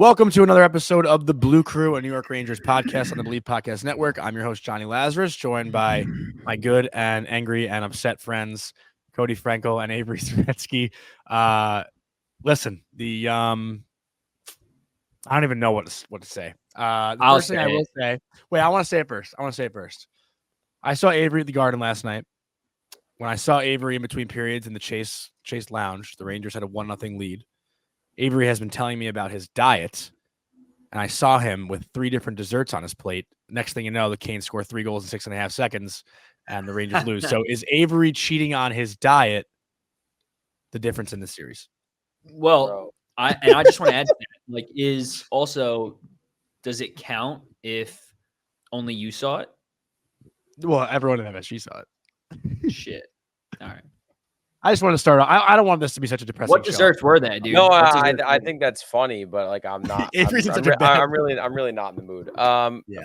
Welcome to another episode of the Blue Crew, a New York Rangers podcast on the Believe Podcast Network. I'm your host, Jonny Lazarus, joined by my good and angry and upset friends, Cody, Frankel, and Avery Zaretsky. Listen, I don't even know what to say. The first thing I will say, I want to say it first. I saw Avery at the Garden last night. When I saw Avery in between periods in the Chase Lounge, the Rangers had a 1-0 lead. Avery has been telling me about his diet, and I saw him with 3 different desserts on his plate. Next thing you know, the Canes score 3 goals in 6.5 seconds, and the Rangers lose. So is Avery cheating on his diet the difference in this series? Well, I just want to add to that. Does it count if only you saw it? Well, everyone in MSG saw it. Shit. All right. I just want to start off. I don't want this to be such a depressing What desserts were they, dude? No, I think that's funny, but I'm not. I'm really not in the mood.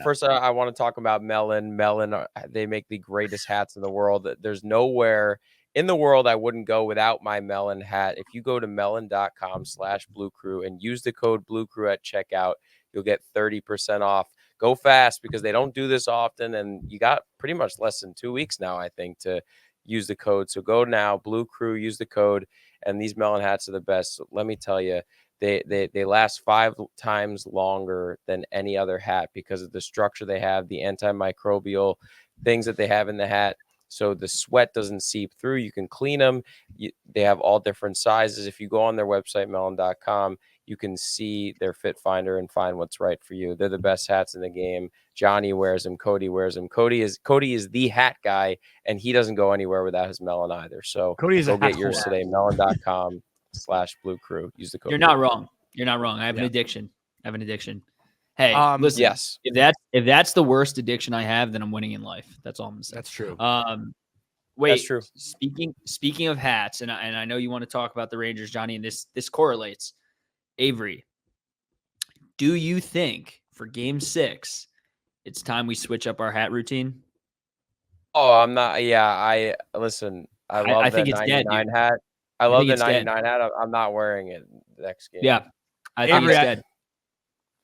First, I want to talk about Melon. Melon, they make the greatest hats in the world. There's nowhere in the world I wouldn't go without my Melon hat. If you go to melon.com/bluecrew and use the code bluecrew at checkout, you'll get 30% off. Go fast because they don't do this often, and you got pretty much less than 2 weeks now, I think, to use the code. So go now, Blue Crew, use the code, and these Melon hats are the best. So let me tell you, they last 5 times longer than any other hat because of the structure they have, the antimicrobial things that they have in the hat. So the sweat doesn't seep through. You can clean them. They have all different sizes. If you go on their website, melon.com, you can see their fit finder and find what's right for you. They're the best hats in the game. Johnny wears them. Cody wears them. Cody is the hat guy, and he doesn't go anywhere without his Melon either. So go get yours today. melon.com/bluecrew. Use the code. You're not wrong. I have an addiction. Hey, listen. Yes. If that's the worst addiction I have, then I'm winning in life. That's all I'm gonna say. That's true. Wait. That's true. Speaking of hats, and I know you want to talk about the Rangers, Johnny, and this correlates. Avery, do you think for Game 6 it's time we switch up our hat routine? Oh, I'm not. Yeah, I listen. I love the 99 hat. I love the 99 hat. I'm not wearing it next game. Yeah, I think it's dead.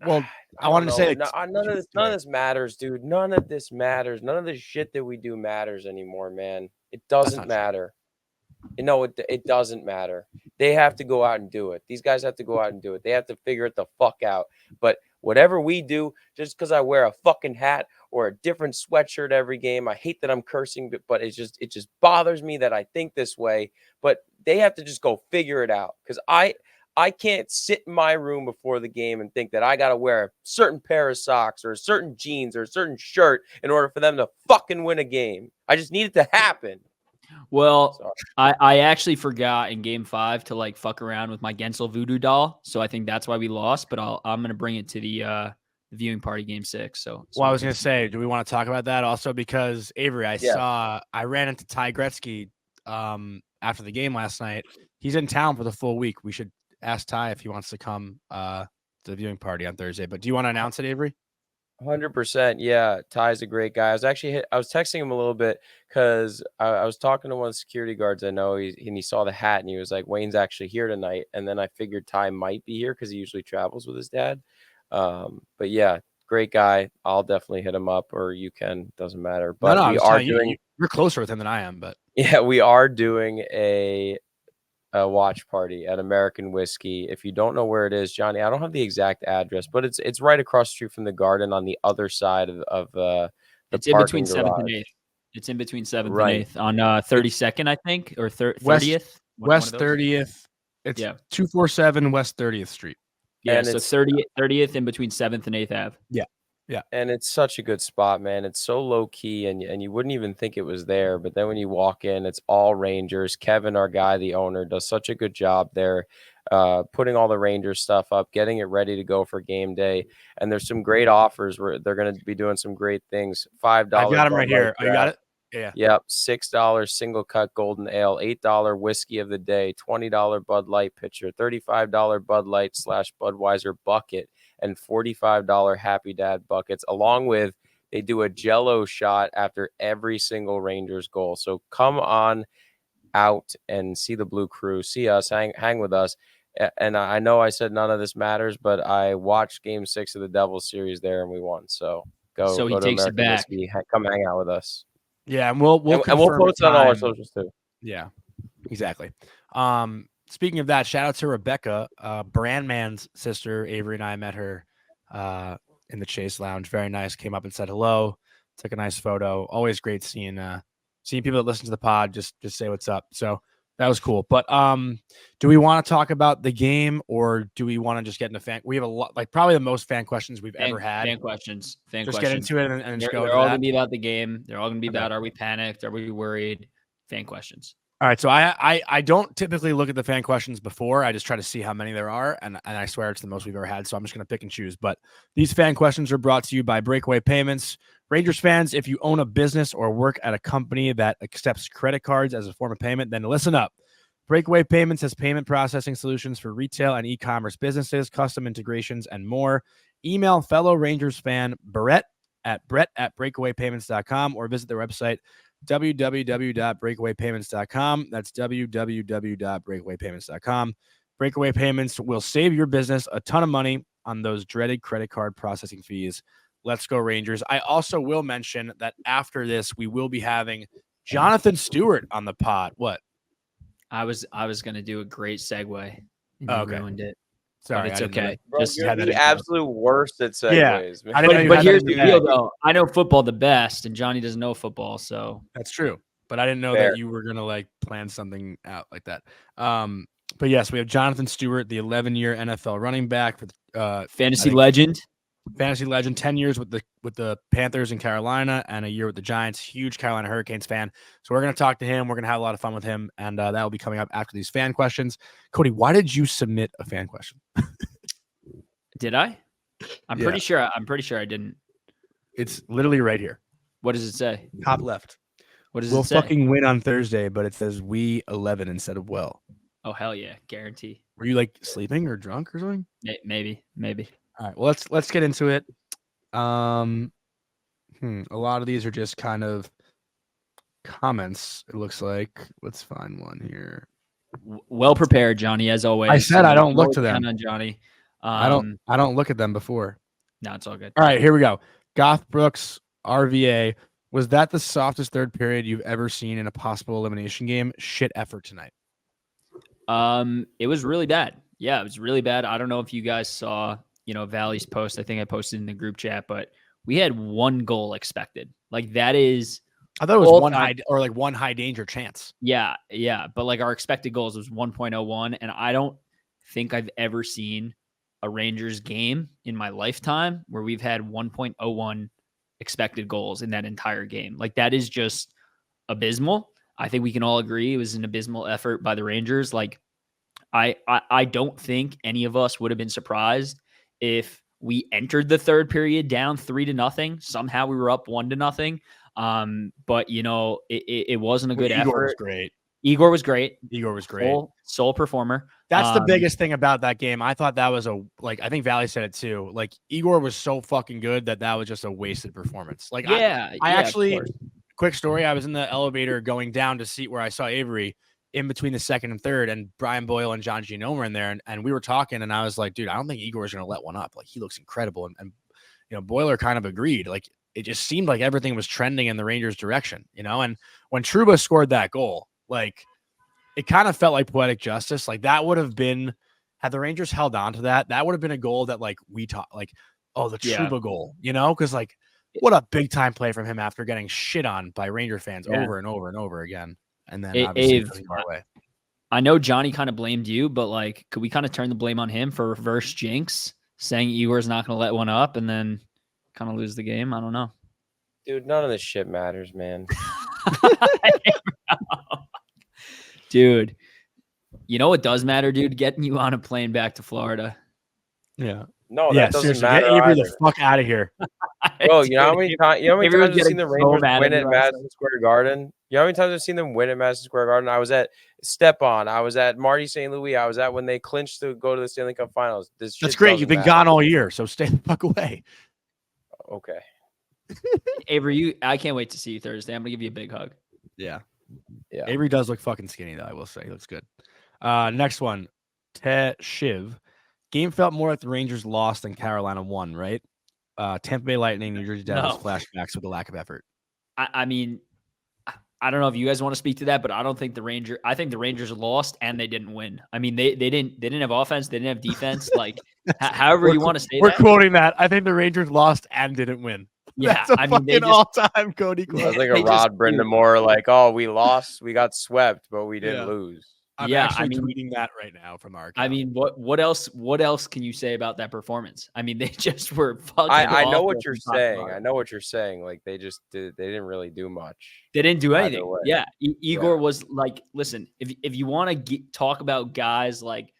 Well, I wanted to say none of this matters, dude. None of this matters. None of the shit that we do matters anymore, man. It doesn't matter. It doesn't matter. They have to go out and do it. These guys have to go out and do it. They have to figure it the fuck out. But whatever we do, just because I wear a fucking hat or a different sweatshirt every game, I hate that I'm cursing, but it just bothers me that I think this way. But they have to just go figure it out, because I can't sit in my room before the game and think that I got to wear a certain pair of socks or a certain jeans or a certain shirt in order for them to fucking win a game. I just need it to happen. Well, I actually forgot in Game 5 to fuck around with my Gensel voodoo doll, so I think that's why we lost. But I'm gonna bring it to the viewing party Game 6. So I was gonna say, do we want to talk about that also? Because Avery, I ran into Zaretsky after the game last night. He's in town for the full week. We should ask Ty if he wants to come to the viewing party on Thursday. But do you want to announce it, Avery? 100%. Yeah, Ty's a great guy. I was texting him a little bit because I was talking to one of the security guards I know, and he saw the hat and he was like, Wayne's actually here tonight. And then I figured Ty might be here because he usually travels with his dad. But yeah, great guy. I'll definitely hit him up, or you can, doesn't matter. But you're closer with him than I am. But yeah, we are doing a watch party at American Whiskey. If you don't know where it is, Johnny, I don't have the exact address, but it's right across the street from the Garden on the other side of the it's in between 7th and 8th. It's in between 7th and 8th on 32nd, I think, or 30th. West 30th. It's 247 West 30th Street. Yeah, and so 30th in between 7th and 8th Ave. Yeah. Yeah. And it's such a good spot, man. It's so low key and you wouldn't even think it was there. But then when you walk in, it's all Rangers. Kevin, our guy, the owner, does such a good job there, putting all the Rangers stuff up, getting it ready to go for game day. And there's some great offers where they're going to be doing some great things. $5. I got them right here. Oh, you got it? Yeah. Yep. $6 single cut golden ale, $8 whiskey of the day, $20 Bud Light pitcher, $35 Bud Light / Budweiser bucket, and $45 Happy Dad buckets, along with they do a Jell-O shot after every single Rangers goal. So come on out and see the Blue Crew, see us, hang with us. And I know I said none of this matters, but I watched Game 6 of the Devils series there, and we won. So go to American Whiskey. Come hang out with us. Yeah, and we'll post it on all our socials too. Yeah, exactly. Speaking of that, shout out to Rebecca, Brandman's sister. Avery and I met her in the Chase Lounge. Very nice. Came up and said hello. Took a nice photo. Always great seeing people that listen to the pod just say what's up. So that was cool. But do we want to talk about the game, or do we want to just get into fan? We have a lot, like probably the most fan questions we've ever had. Fan questions. Just get into it and just go. They're all going to be about the game. They're all going to be about, are we panicked? Are we worried? Fan questions. All right. So I don't typically look at the fan questions before. I just try to see how many there are. And I swear it's the most we've ever had. So I'm just going to pick and choose. But these fan questions are brought to you by Breakaway Payments. Rangers fans, if you own a business or work at a company that accepts credit cards as a form of payment, then listen up. Breakaway Payments has payment processing solutions for retail and e-commerce businesses, custom integrations, and more. Email fellow Rangers fan Brett at breakawaypayments.com or visit their website, www.breakawaypayments.com. That's www.breakawaypayments.com. Breakaway Payments will save your business a ton of money on those dreaded credit card processing fees. Let's go Rangers. I also will mention that after this, we will be having Jonathan Stewart on the pod. What? I was going to do a great segue. Okay. Ruined it. Sorry, but it's okay. Bro, just you're the absolute worst at segues. Yeah, but here's the deal, though. I know football the best, and Johnny doesn't know football, so that's true. But I didn't know that you were gonna like plan something out like that. But yes, we have Jonathan Stewart, the 11-year NFL running back for fantasy legend. 10 years with the Panthers in Carolina and a year with the Giants. Huge Carolina Hurricanes fan. So we're going to talk to him. We're going to have a lot of fun with him, and that will be coming up after these fan questions. Cody, why did you submit a fan question? Did I? I'm pretty sure I didn't. It's literally right here. What does it say? Top left. What does it say? We'll fucking win on Thursday, but it says we 11 instead of well. Oh hell yeah, guarantee. Were you like sleeping or drunk or something? Maybe. All right, well let's get into it. A lot of these are just kind of comments. It looks like. Let's find one here. Well prepared, Johnny, as always. I said I don't look to them. On Johnny. I don't look at them before. No, it's all good. All right, here we go. Goth Brooks RVA. Was that the softest third period you've ever seen in a possible elimination game? Shit effort tonight. It was really bad. Yeah, it was really bad. I don't know if you guys saw, Valley's post. I think I posted in the group chat, but we had one goal expected. Like that is, I thought it was one high danger chance. Yeah. But like our expected goals was 1.01. And I don't think I've ever seen a Rangers game in my lifetime where we've had 1.01 expected goals in that entire game. Like that is just abysmal. I think we can all agree it was an abysmal effort by the Rangers. Like I don't think any of us would have been surprised if we entered the third period down 3-0. Somehow we were up 1-0. But it wasn't a good effort. Igor was great. Sole performer. That's the biggest thing about that game. I thought that was I think Valley said it too. Like Igor was so fucking good that was just a wasted performance. Like I actually, quick story. I was in the elevator going down to seat where I saw Avery in between the second and third, and Brian Boyle and John Gino were in there, and we were talking, and I was like, dude, I don't think Igor's going to let one up. Like he looks incredible. And Boiler kind of agreed. Like it just seemed like everything was trending in the Rangers direction, and when Trouba scored that goal, like it kind of felt like poetic justice. Like that would have been, had the Rangers held on to that would have been a goal that like we taught, like, oh, the Trouba goal, because like what a big time play from him after getting shit on by Ranger fans over and over and over again. And then obviously it doesn't go our way. I know Johnny kind of blamed you, but like, could we kind of turn the blame on him for reverse jinx, saying Igor's not going to let one up and then kind of lose the game? I don't know. Dude, none of this shit matters, man. Dude, you know what does matter, dude? Getting you on a plane back to Florida. Yeah. No, that doesn't matter. Get Avery the fuck out of here. Bro, you know how many times I've seen the Rangers win at Madison Square Garden? You know how many times I've seen them win at Madison Square Garden? I was at Stepan. I was at Marty St. Louis. I was at when they clinched to go to the Stanley Cup Finals. That's great. You've been gone all year, so stay the fuck away. Okay. Avery, I can't wait to see you Thursday. I'm going to give you a big hug. Yeah. Avery does look fucking skinny, though, I will say. He looks good. Next one. Shiv. Game felt more like the Rangers lost than Carolina won, right? Tampa Bay Lightning, New Jersey Devils flashbacks with the lack of effort. I mean, I don't know if you guys want to speak to that, but I don't think I think the Rangers lost and they didn't win. I mean, they didn't have offense, they didn't have defense. Like, however you want to say we're that. We're quoting that. I think the Rangers lost and didn't win. Yeah, That's fucking all-time Cody quote. It's like a Rod Brindamore, like, oh, we lost, we got swept, but we didn't lose. I'm actually tweeting that right now from our account. I mean, what else can you say about that performance? I mean, they just were fucking I know what you're saying. I know what you're saying. Like, they didn't really do much. They didn't do anything. Yeah. Igor was like, listen, if you want to talk about guys like,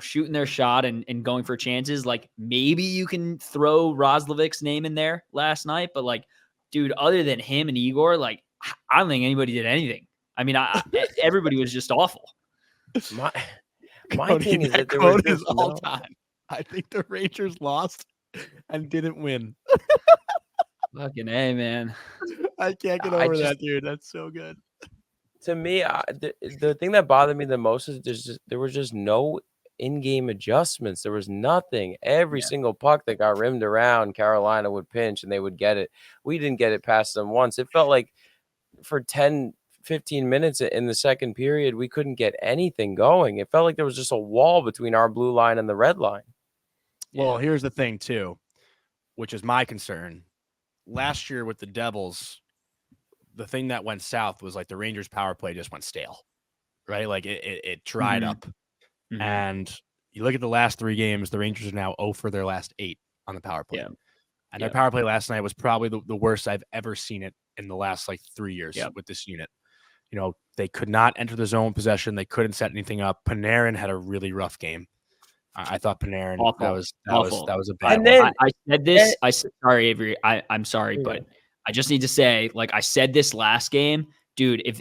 shooting their shot and going for chances, like maybe you can throw Roslovic's name in there last night. But like, dude, other than him and Igor, like, I don't think anybody did anything. I mean, everybody was just awful. My thing is that there was all time. I think the Rangers lost and didn't win. Fucking A, man. I can't get over that, dude. That's so good. To me, the thing that bothered me the most is there was just no in-game adjustments. There was nothing. Every single puck that got rimmed around, Carolina would pinch and they would get it. We didn't get it past them once. It felt like for 10-15 minutes in the second period, we couldn't get anything going. It felt like there was just a wall between our blue line and the red line. Well, here's the thing too, which is my concern. Last year with the Devils, the thing that went south was like the Rangers power play just went stale, right? Like it dried up. Mm-hmm. And you look at the last 3 games, the Rangers are now 0 for their last 8 on the power play. Yeah. And their power play last night was probably the worst I've ever seen it in the last 3 years with this unit. They could not enter the zone possession. They couldn't set anything up. Panarin had a really rough game. I thought Panarin, that was a bad one. Then, I said this. Sorry, Avery. I'm sorry, but I just need to say, like I said this last game, dude, if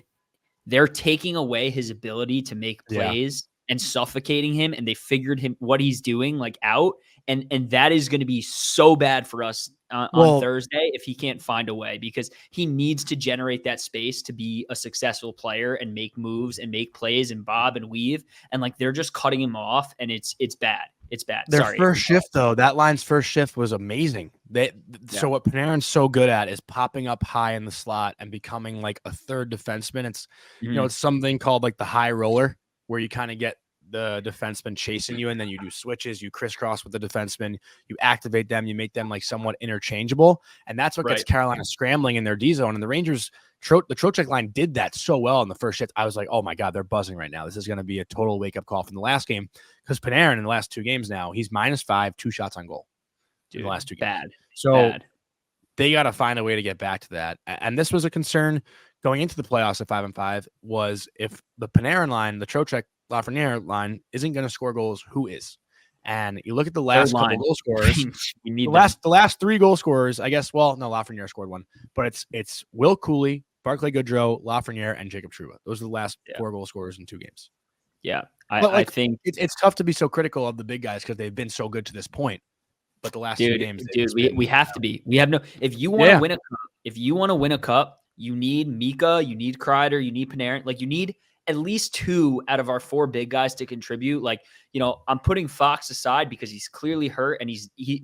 they're taking away his ability to make plays and suffocating him, and they figured him what he's doing out, and that is going to be so bad for us on Thursday if he can't find a way, because he needs to generate that space to be a successful player and make moves and make plays and bob and weave, and they're just cutting him off, and it's bad. It's bad. Their first shift, though, that line's first shift was amazing. So what Panarin's so good at is popping up high in the slot and becoming a third defenseman. It's it's something called the high roller, where you kind of get the defenseman chasing you, and then you do switches, you crisscross with the defenseman, you activate them, you make them somewhat interchangeable, and that's what gets Carolina scrambling in their D zone. And the Rangers, the Trocheck line did that so well in the first shift. I was like, oh my God, they're buzzing right now. This is going to be a total wake-up call from the last game, because Panarin in the last 2 games now, he's -5, 2 shots on goal in the last 2 games. They got to find a way to get back to that. And this was a concern going into the playoffs at 5-5, was if the Panarin line, the Trocheck Lafreniere line isn't going to score goals, who is? And you look at the last couple goal scorers. the last 3 goal scorers, I guess. Well, no, Lafreniere scored 1, but it's Will Cooley, Barclay Goodrow, Lafreniere, and Jacob Trouba. Those are the last 4 goal scorers in 2 games. Yeah, I think it's tough to be so critical of the big guys because they've been so good to this point. But the last 2 games, we have to be. We have no. If you want to win a cup, you need Mika, you need Kreider, you need Panarin. You need at least 2 out of our 4 big guys to contribute. I'm putting Fox aside because he's clearly hurt, and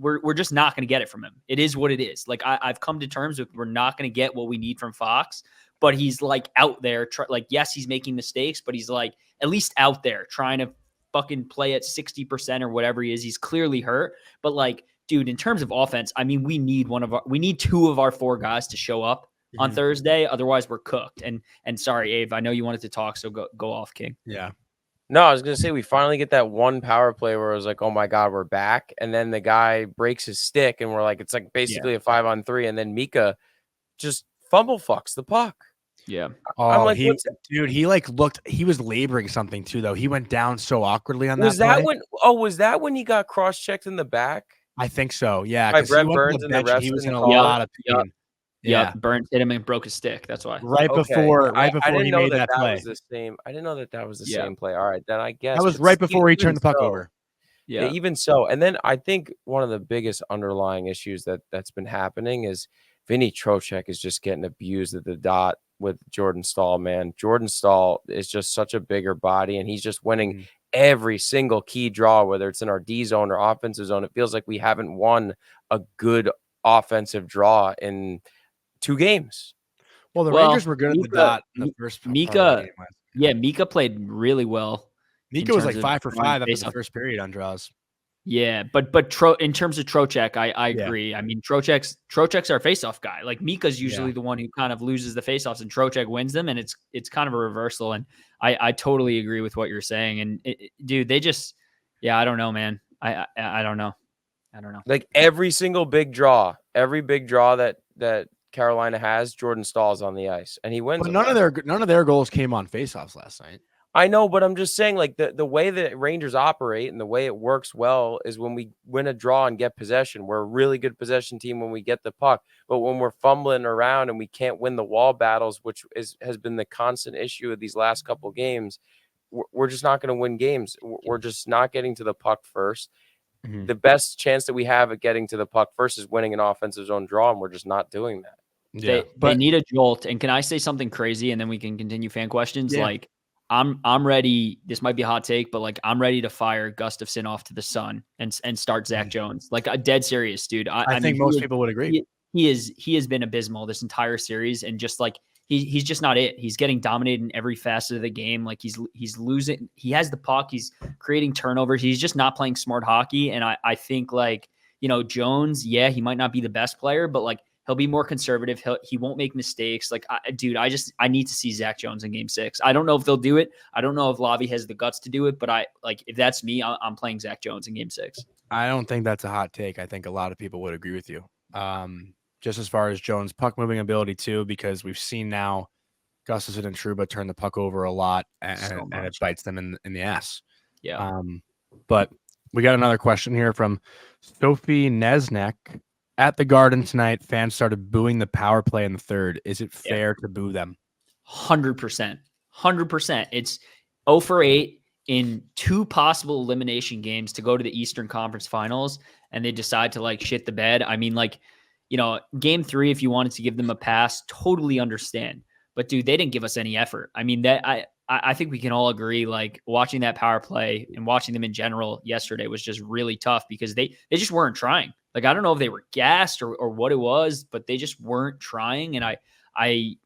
we're just not going to get it from him. It is what it is. I've come to terms with, we're not going to get what we need from Fox, but he's out there. Yes, he's making mistakes, but he's at least out there trying to fucking play at 60% or whatever he is. He's clearly hurt, but dude, in terms of offense, I mean, we need 2 of our 4 guys to show up on Thursday. Otherwise, we're cooked. And sorry, Abe, I know you wanted to talk, so go off, King. Yeah. No, I was going to say, we finally get that one power play where it was oh my God, we're back. And then the guy breaks his stick, and we're it's basically a 5-on-3. And then Mika just fumble fucks the puck. Yeah. Oh, he looked, he was laboring something too, though. He went down so awkwardly on that. Was that when he got cross-checked in the back? I think so. Yeah. By Brent Burns and the refs. He was in a lot of pain. Yeah, Burns hit him and broke his stick. That's why. Right before he made that play. Was the same. I didn't know that was the same play. All right, then I guess that was right before he turned the puck over. Yeah, even so. And then I think one of the biggest underlying issues that's been happening is Vinny Trocheck is just getting abused at the dot with Jordan Staal, man. Jordan Staal is just such a bigger body, and he's just winning every single key draw, whether it's in our D zone or offensive zone, it feels like we haven't won a good offensive draw in 2 games. Well, the Rangers were good at the dot in the first part of the game. Yeah, Mika played really well. Mika was like 5 for 5 after the first period on draws. Yeah, but in terms of Trocheck, I agree. I mean, Trocheck's our faceoff guy. Like Mika's usually the one who kind of loses the faceoffs, and Trocheck wins them, and it's kind of a reversal. And I totally agree with what you're saying. And dude, they just, I don't know, man. I don't know. Like every single big draw, that Carolina has, Jordan Staal's on the ice, and he wins. But none of their goals came on faceoffs last night. I know, but I'm just saying, like, the way that Rangers operate and the way it works well is when we win a draw and get possession. We're a really good possession team when we get the puck. But when we're fumbling around and we can't win the wall battles, which has been the constant issue of these last couple games, we're just not going to win games. We're just not getting to the puck first. Mm-hmm. The best chance that we have at getting to the puck first is winning an offensive zone draw, and we're just not doing that. Yeah, they need a jolt. And can I say something crazy, and then we can continue fan questions? Yeah. Like, I'm ready. This might be a hot take, but like I'm ready to fire Gustafsson off to the sun and start Zach Jones. Like a dead serious, dude. I think most people would agree. He has been abysmal this entire series, and just like he's just not it. He's getting dominated in every facet of the game. Like he's losing. He has the puck. He's creating turnovers. He's just not playing smart hockey. And I think like Jones, he might not be the best player, but like he'll be more conservative. He won't make mistakes. Like, I need to see Zach Jones in Game 6. I don't know if they'll do it. I don't know if Lavi has the guts to do it, but if that's me, I'm playing Zach Jones in Game 6. I don't think that's a hot take. I think a lot of people would agree with you. Just as far as Jones' puck moving ability too, because we've seen now Gustafsson and Trouba turn the puck over a lot, and it bites them in the ass. Yeah. But we got another question here from Sophie Nesnek. At the Garden tonight, fans started booing the power play in the third. Is it fair to boo them? 100%. 100%. It's 0 for 8 in 2 possible elimination games to go to the Eastern Conference Finals, and they decide to like shit the bed. I mean, like, Game 3, if you wanted to give them a pass, totally understand. But dude, they didn't give us any effort. I mean, I think we can all agree, like watching that power play and watching them in general yesterday was just really tough because they just weren't trying. Like, I don't know if they were gassed or what it was, but they just weren't trying. And I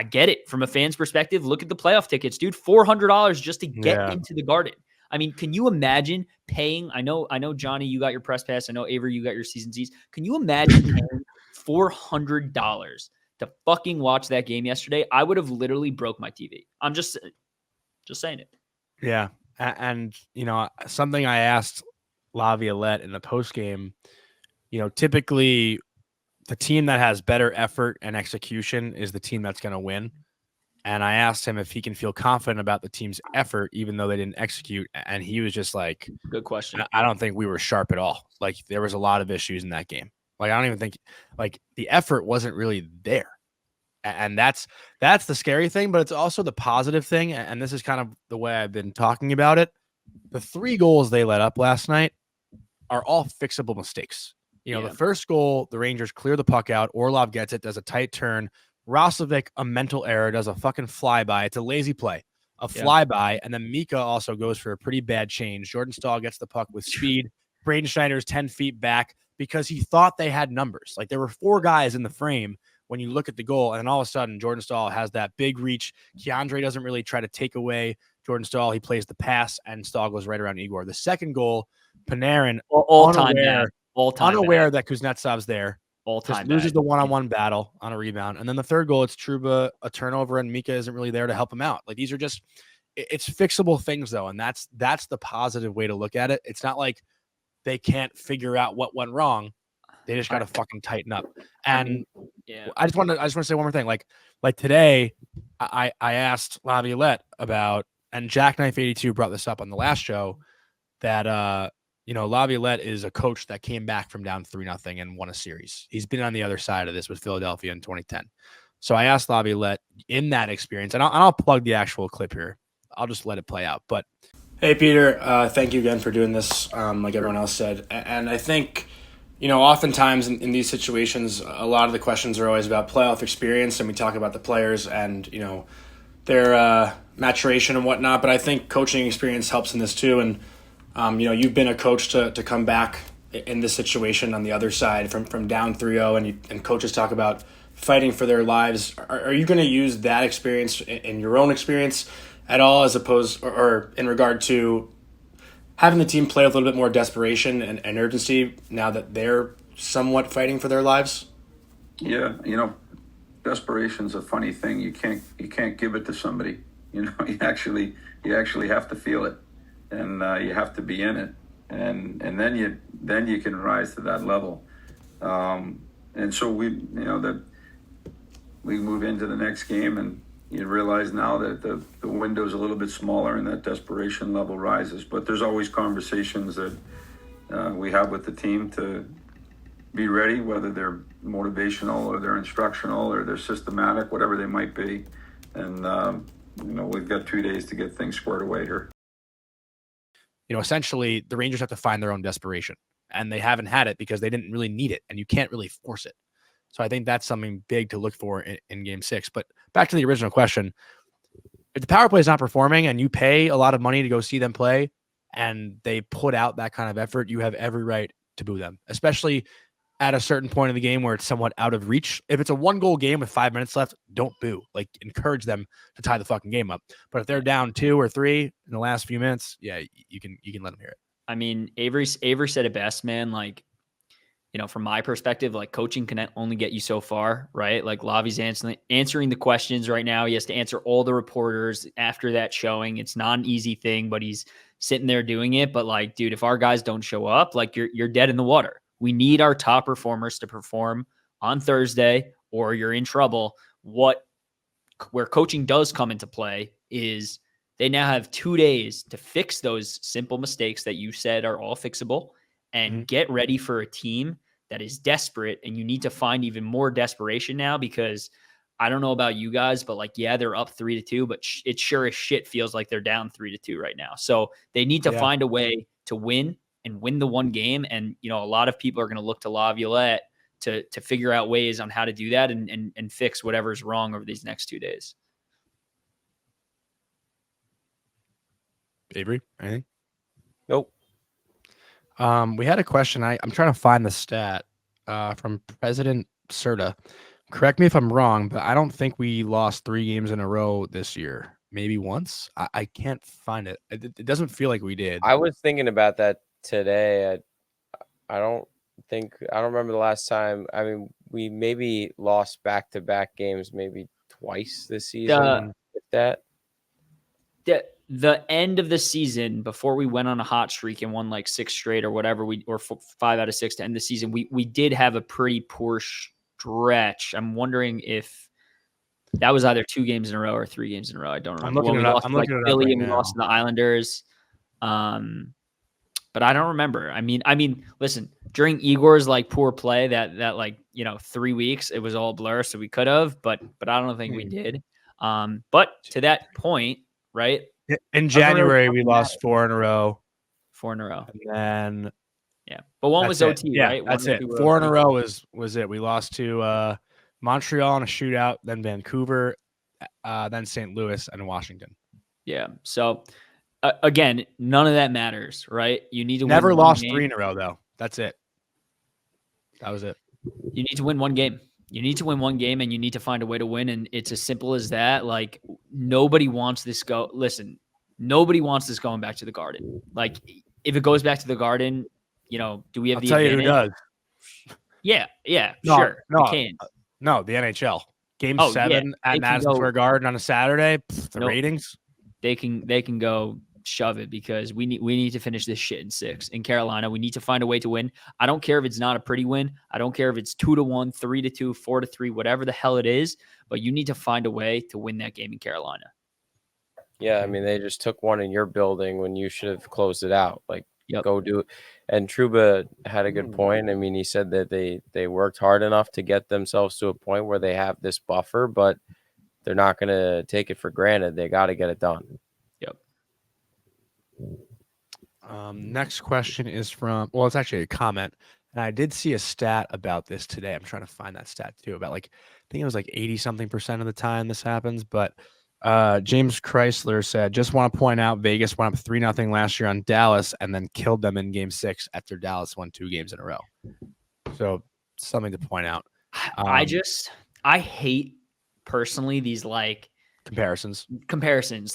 get it from a fan's perspective. Look at the playoff tickets, dude, $400 just to get into the Garden. I mean, can you imagine paying? I know, Johnny, you got your press pass. I know, Avery, you got your season seats. Can you imagine paying $400 to fucking watch that game yesterday? I would have literally broke my TV. I'm just saying it. Yeah. And, something I asked Laviolette in the post game, typically the team that has better effort and execution is the team that's going to win. And I asked him if he can feel confident about the team's effort, even though they didn't execute. And he was just like, good question. I don't think we were sharp at all. Like, there was a lot of issues in that game. Like, I don't even think like the effort wasn't really there. And that's the scary thing, but it's also the positive thing. And this is kind of the way I've been talking about it. The 3 goals they let up last night are all fixable mistakes. The first goal, the Rangers clear the puck out. Orlov gets it, does a tight turn. Rosovic, a mental error, does a fucking flyby. It's a lazy play, a flyby. And then Mika also goes for a pretty bad change. Jordan Staal gets the puck with speed. Braden Schneider's 10 feet back because he thought they had numbers. Like, there were 4 guys in the frame when you look at the goal, and then all of a sudden Jordan Staal has that big reach. Keandre doesn't really try to take away Jordan Staal. He plays the pass, and Staal goes right around Igor. The second goal, Panarin, unaware that Kuznetsov's there. Just loses the one-on-one battle on a rebound. And then the third goal, it's Trouba, a turnover, and Mika isn't really there to help him out. Like, these are just – it's fixable things, though, and that's the positive way to look at it. It's not like they can't figure out what went wrong. They just got to fucking tighten up. And I just want to say one more thing. Like today, I asked Laviolette about, and Jackknife 82 brought this up on the last show, that Laviolette is a coach that came back from down 3-0 and won a series. He's been on the other side of this with Philadelphia in 2010. So I asked Laviolette in that experience, and I'll plug the actual clip here. I'll just let it play out. But hey, Peter, thank you again for doing this. Like everyone else said, and I think, oftentimes in these situations, a lot of the questions are always about playoff experience, and we talk about the players and, their maturation and whatnot, but I think coaching experience helps in this too. And you've been a coach to come back in this situation on the other side from down 3-0, and coaches talk about fighting for their lives. Are you going to use that experience in your own experience at all, as opposed or in regard to having the team play with a little bit more desperation and urgency now that they're somewhat fighting for their lives? Yeah, desperation's a funny thing. You can't give it to somebody. You actually have to feel it, and you have to be in it, and then you can rise to that level. And so we move into the next game, and you realize now that the window's a little bit smaller and that desperation level rises. But there's always conversations that we have with the team to be ready, whether they're motivational or they're instructional or they're systematic, whatever they might be. And, we've got 2 days to get things squared away here. Essentially, the Rangers have to find their own desperation, and they haven't had it because they didn't really need it, and you can't really force it. So I think that's something big to look for in Game 6. But back to the original question, if the power play is not performing and you pay a lot of money to go see them play and they put out that kind of effort, you have every right to boo them, especially at a certain point in the game where it's somewhat out of reach. If it's a 1-goal game with 5 minutes left, don't boo. Like, encourage them to tie the fucking game up. But if they're down 2 or 3 in the last few minutes, yeah, you can let them hear it. I mean, Avery said it best, man. Like, from my perspective, like, coaching can only get you so far, right? Like, Lavi's answering the questions right now. He has to answer all the reporters after that showing. It's not an easy thing, but he's sitting there doing it. But, like, dude, if our guys don't show up, like, you're dead in the water. We need our top performers to perform on Thursday, or you're in trouble. Where coaching does come into play is they now have 2 days to fix those simple mistakes that you said are all fixable, and get ready for a team that is desperate. And you need to find even more desperation now, because I don't know about you guys, but like, yeah, they're up 3-2, but it sure as shit feels like they're down 3-2 right now. So they need to find a way to win the one game. And, a lot of people are going to look to Laviolette to figure out ways on how to do that and fix whatever's wrong over these next 2 days. Avery, anything? Nope. We had a question. I'm trying to find the stat from President Serta. Correct me if I'm wrong, but I don't think we lost 3 games in a row this year. Maybe once. I can't find it. It doesn't feel like we did. I was thinking about that today. I don't remember the last time. I mean, we maybe lost back-to-back games maybe twice this season. The end of the season, before we went on a hot streak and won like 6 straight or whatever, or 5 out of 6 to end the season, we did have a pretty poor stretch. I'm wondering if that was either 2 games in a row or 3 games in a row. I don't remember. I'm looking it up Philly, right and we lost to the Islanders. But I don't remember. I mean, listen, during Igor's like poor play, that like 3 weeks, it was all blur. So we could have, but I don't think we did. But to that point, right? In January, we lost 4 in a row. 4 in a row. And then but one was OT, right? That's it. 4 in a row was it. We lost to Montreal in a shootout, then Vancouver, then St. Louis, and Washington. Yeah. So again, none of that matters, right? You need to never win lost game. 3 in a row though. That's it. That was it. You need to win one game. You need to win one game, and you need to find a way to win. And it's as simple as that. Like, nobody wants this nobody wants this going back to the Garden. Like, if it goes back to the Garden, do we have the advantage? I'll tell you who does. Yeah, sure. No, we can. No, the NHL. Game 7 at Madison Square Garden on a Saturday. Ratings. They can go shove it, because we need to finish this shit in 6 in Carolina. We need to find a way to win. I don't care if it's not a pretty win. I don't care if it's 2-1, 3-2, 4-3, whatever the hell it is, but you need to find a way to win that game in Carolina. Yeah, I mean, they just took one in your building when you should have closed it out. Like, go do it. And Trouba had a good point. I mean, he said that they worked hard enough to get themselves to a point where they have this buffer, but they're not going to take it for granted. They got to get it done. Next question is from, it's actually a comment, and I did see a stat about this today. I'm trying to find that stat too, about I think it was 80-something% of the time this happens, but James Chrysler said, just want to point out Vegas went up 3-0 last year on Dallas and then killed them in game 6 after Dallas won 2 games in a row. So something to point out. I hate personally these like comparisons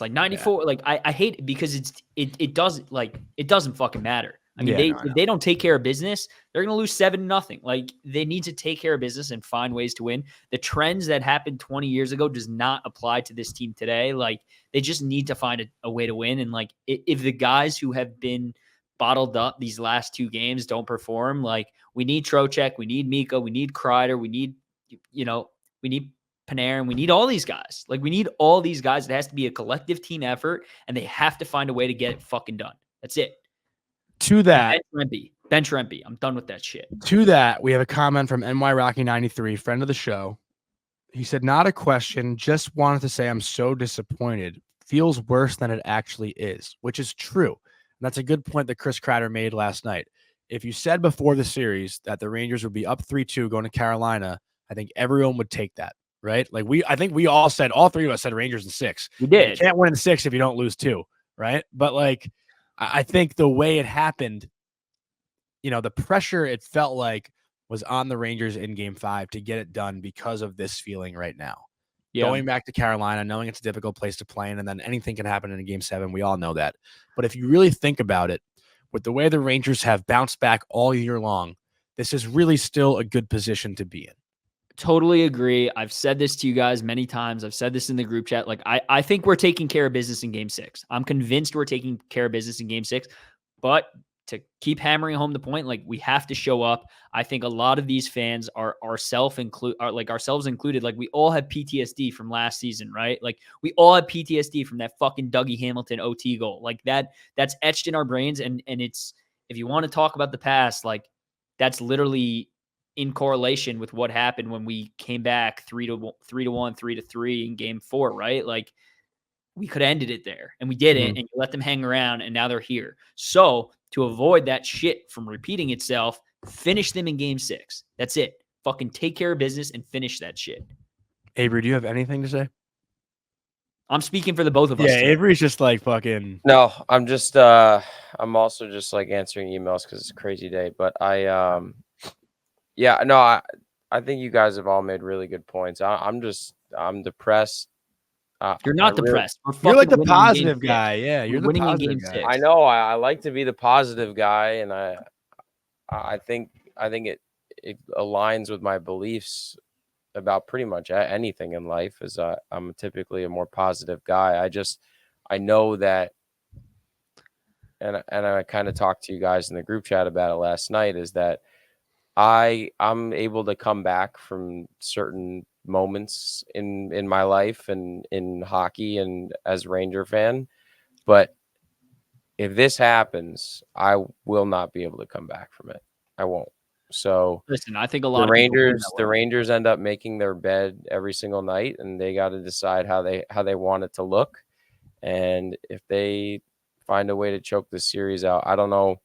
like 94. Yeah. Like I hate it because it doesn't fucking matter. I mean, if they don't take care of business, they're going to lose 7-0. Like they need to take care of business and find ways to win. The trends that happened 20 years ago does not apply to this team today. Like they just need to find a way to win. And like, if the guys who have been bottled up these last 2 games don't perform, like we need Trocheck, we need Mika, we need Kreider, we need Panarin, we need all these guys. Like we need all these guys. It has to be a collective team effort and they have to find a way to get it fucking done. That's it. To that, bench Rempe. I'm done with that shit. To that, we have a comment from NY Rocky 93, friend of the show. He said, not a question, just wanted to say I'm so disappointed. Feels worse than it actually is, which is true. And that's a good point that Chris Kreider made last night. If you said before the series that the Rangers would be up 3-2 going to Carolina, I think everyone would take that, right? Like I think we all said, all 3 of us said Rangers in 6. We did. You can't win in 6 if you don't lose 2, right? But like, I think the way it happened, the pressure it felt like was on the Rangers in game 5 to get it done because of this feeling right now. Yeah. Going back to Carolina, knowing it's a difficult place to play in, and then anything can happen in game 7. We all know that. But if you really think about it, with the way the Rangers have bounced back all year long, this is really still a good position to be in. Totally agree. I've said this to you guys many times. I've said this in the group chat. Like, I think we're taking care of business in game 6. I'm convinced we're taking care of business in game 6. But to keep hammering home the point, like, we have to show up. I think a lot of these fans are ourselves included. Like, we all have PTSD from last season, right? Like, we all have PTSD from that fucking Dougie Hamilton OT goal. Like, that's etched in our brains. And it's, if you want to talk about the past, like, that's literally in correlation with what happened when we came back 3-1, 3-3 in game 4, right? Like, we could have ended it there and we didn't, and you let them hang around and now they're here. So to avoid that shit from repeating itself, finish them in game 6. That's it. Fucking take care of business and finish that shit. Avery, do you have anything to say? I'm speaking for the both of us. Yeah, Avery's just like fucking. No, I'm just, I'm also just like answering emails because it's a crazy day, but yeah, no, I think you guys have all made really good points. I'm depressed. You're not depressed. You're like the positive guy. Yeah, you're the positive guy. I know. I like to be the positive guy, and I think it aligns with my beliefs about pretty much anything in life. Is I'm typically a more positive guy. I know that, and I kind of talked to you guys in the group chat about it last night. Is that I'm able to come back from certain moments in my life and in hockey and as a Ranger fan. But if this happens, I will not be able to come back from it. I won't. So listen, I think a lot of the Rangers end up making their bed every single night, and they got to decide how they want it to look. And if they find a way to choke this series out, I don't know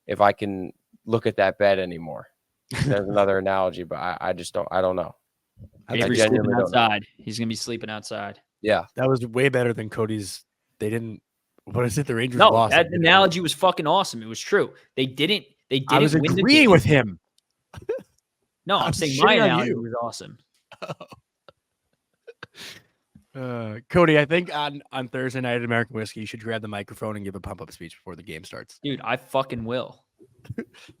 if I can look at that bed anymore. There's another analogy, but I just don't. I don't know. Avery's sleeping outside. He's gonna be sleeping outside. Yeah, that was way better than Cody's. They didn't. What is it? The Rangers no, lost. That analogy was fucking awesome. It was true. They didn't. I was agreeing with him. No, I'm saying my analogy was awesome. Cody, I think on Thursday night at American Whiskey, you should grab the microphone and give a pump up speech before the game starts. Dude, I fucking will.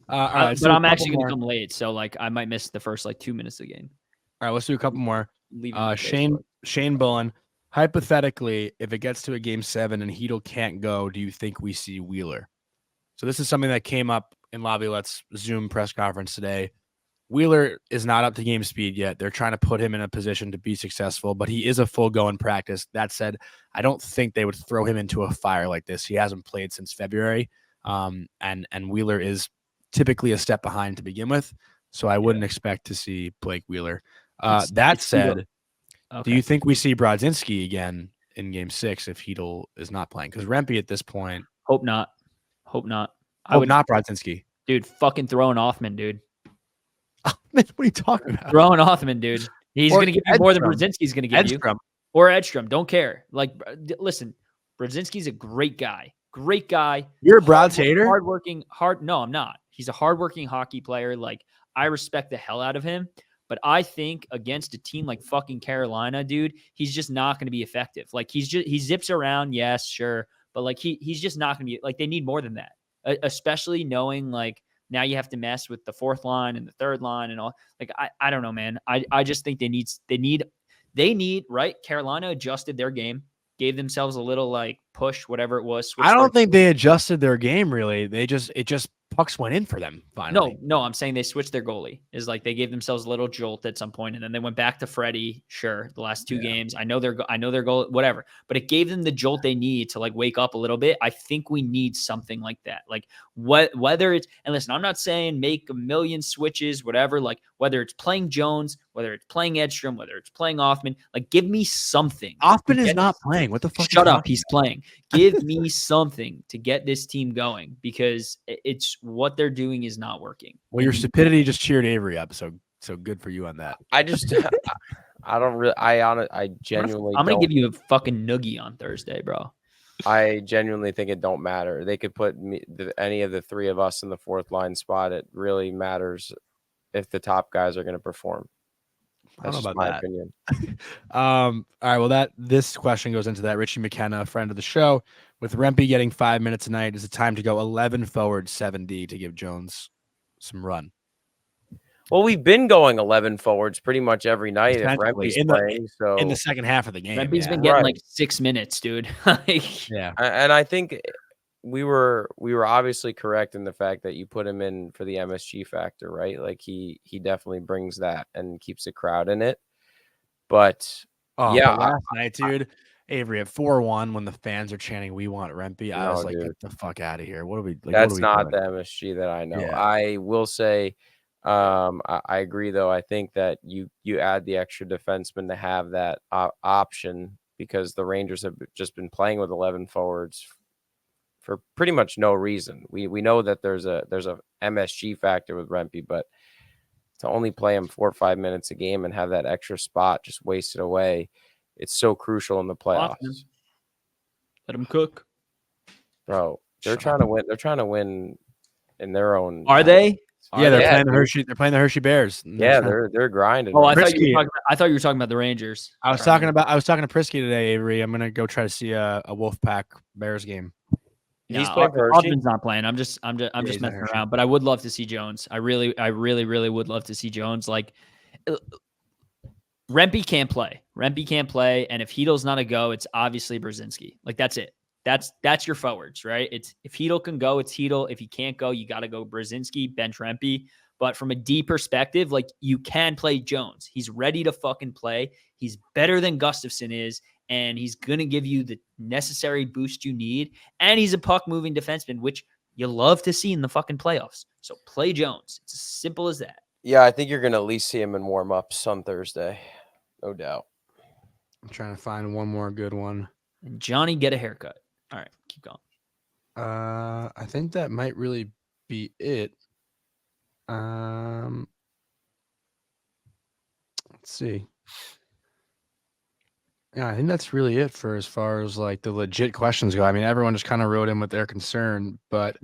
All right, but I'm actually going to come late, so like I might miss the first 2 minutes of the game. All right, let's do a couple more. Shane Bullen, hypothetically, if it gets to a game 7 and Hedl can't go, do you think we see Wheeler? So this is something that came up in Laviolette's Zoom press conference today. Wheeler is not up to game speed yet. They're trying to put him in a position to be successful, but he is a full go in practice. That said, I don't think they would throw him into a fire like this. He hasn't played since February. And Wheeler is typically a step behind to begin with, so I wouldn't expect to see Blake Wheeler. That said, do you think we see Brodzinski again in game 6 if Hedl is not playing? Because Rempe at this point, hope not. I would not Brodzinski, dude. Fucking throwing Othman, dude. What are you talking about? Throwing Othman, dude. He's going to give you more than Brodzinski's going to give you. Or Edstrom. Don't care. Like, listen, Brzezinski's a great guy. Great guy. You're a Brad's hater? No, I'm not. He's a hardworking hockey player. Like, I respect the hell out of him. But I think against a team like fucking Carolina, dude, he's just not going to be effective. Like, he zips around. Yes, sure. But like, he's just not going to be like, they need more than that. Especially knowing like now you have to mess with the fourth line and the third line and all. Like, I don't know, man. I just think they need, right? Carolina adjusted their game, gave themselves a little like push, whatever it was. I don't think they adjusted their game really. It just pucks went in for them finally. No, I'm saying they switched their goalie. Is like they gave themselves a little jolt at some point, and then they went back to Freddie. Sure, the last two games, I know their goal, whatever, but it gave them the jolt they need to like wake up a little bit. I think we need something like that. Like whether it's, and listen, I'm not saying make a million switches, whatever. Like whether it's playing Jones, whether it's playing Edstrom, whether it's playing Offman, like give me something. Offman is not playing. What the fuck? Shut up. He's playing. Give me something to get this team going because it's what they're doing is not working. Well, your stupidity just cheered Avery up, so good for you on that. I genuinely. I'm gonna give you a fucking noogie on Thursday, bro. I genuinely think it don't matter. They could put any of the three of us in the fourth line spot. It really matters if the top guys are going to perform. That's just my opinion. All right. Well, this question goes into that. Richie McKenna, a friend of the show, with Rempe getting 5 minutes tonight, is it time to go 11 forward, 7D to give Jones some run? Well, we've been going 11 forwards pretty much every night if Rempe's playing. So in the second half of the game, Rempe's been getting like 6 minutes, dude. Yeah, and I think we were obviously correct in the fact that you put him in for the MSG factor, right? Like he definitely brings that and keeps the crowd in it. But last night, dude, Avery at 4-1 when the fans are chanting "We want Rempe," I was like, "Get the fuck out of here!" What are we? Like, that's not the MSG that I know. Yeah. I will say, I agree though. I think that you add the extra defenseman to have that option because the Rangers have just been playing with 11 forwards for pretty much no reason. We know that there's a MSG factor with Rempe, but to only play him 4 or 5 minutes a game and have that extra spot just wasted away, it's so crucial in the playoffs. Let them cook, bro. They're trying to win. They're trying to win in their own. Are they? Yeah, they're playing the Hershey. They're playing the Hershey Bears. Yeah, they're grinding. Oh, I thought you were talking about the Rangers. I was talking to Prisky today, Avery. I'm gonna go try to see a Wolfpack Bears game. He's playing for Hershey. Offman's not playing. I'm just messing around. But I would love to see Jones. I really would love to see Jones. Like Rempe can't play. And if Heedle's not a go, it's obviously Brzezinski. Like that's it. That's your forwards, right? It's if Heedle can go, it's Heedle. If he can't go, you got to go Brzezinski, bench Rempe. But from a D perspective, like you can play Jones. He's ready to fucking play. He's better than Gustafsson is, and he's going to give you the necessary boost you need. And he's a puck-moving defenseman, which you love to see in the fucking playoffs. So play Jones. It's as simple as that. Yeah, I think you're going to at least see him in warm-ups on Thursday. No doubt. I'm trying to find one more good one. And Johnny, get a haircut. All right, keep going. I think that might really be it. Let's see. Yeah, I think that's really it for as far as like the legit questions go. I mean, everyone just kind of wrote in with their concern, but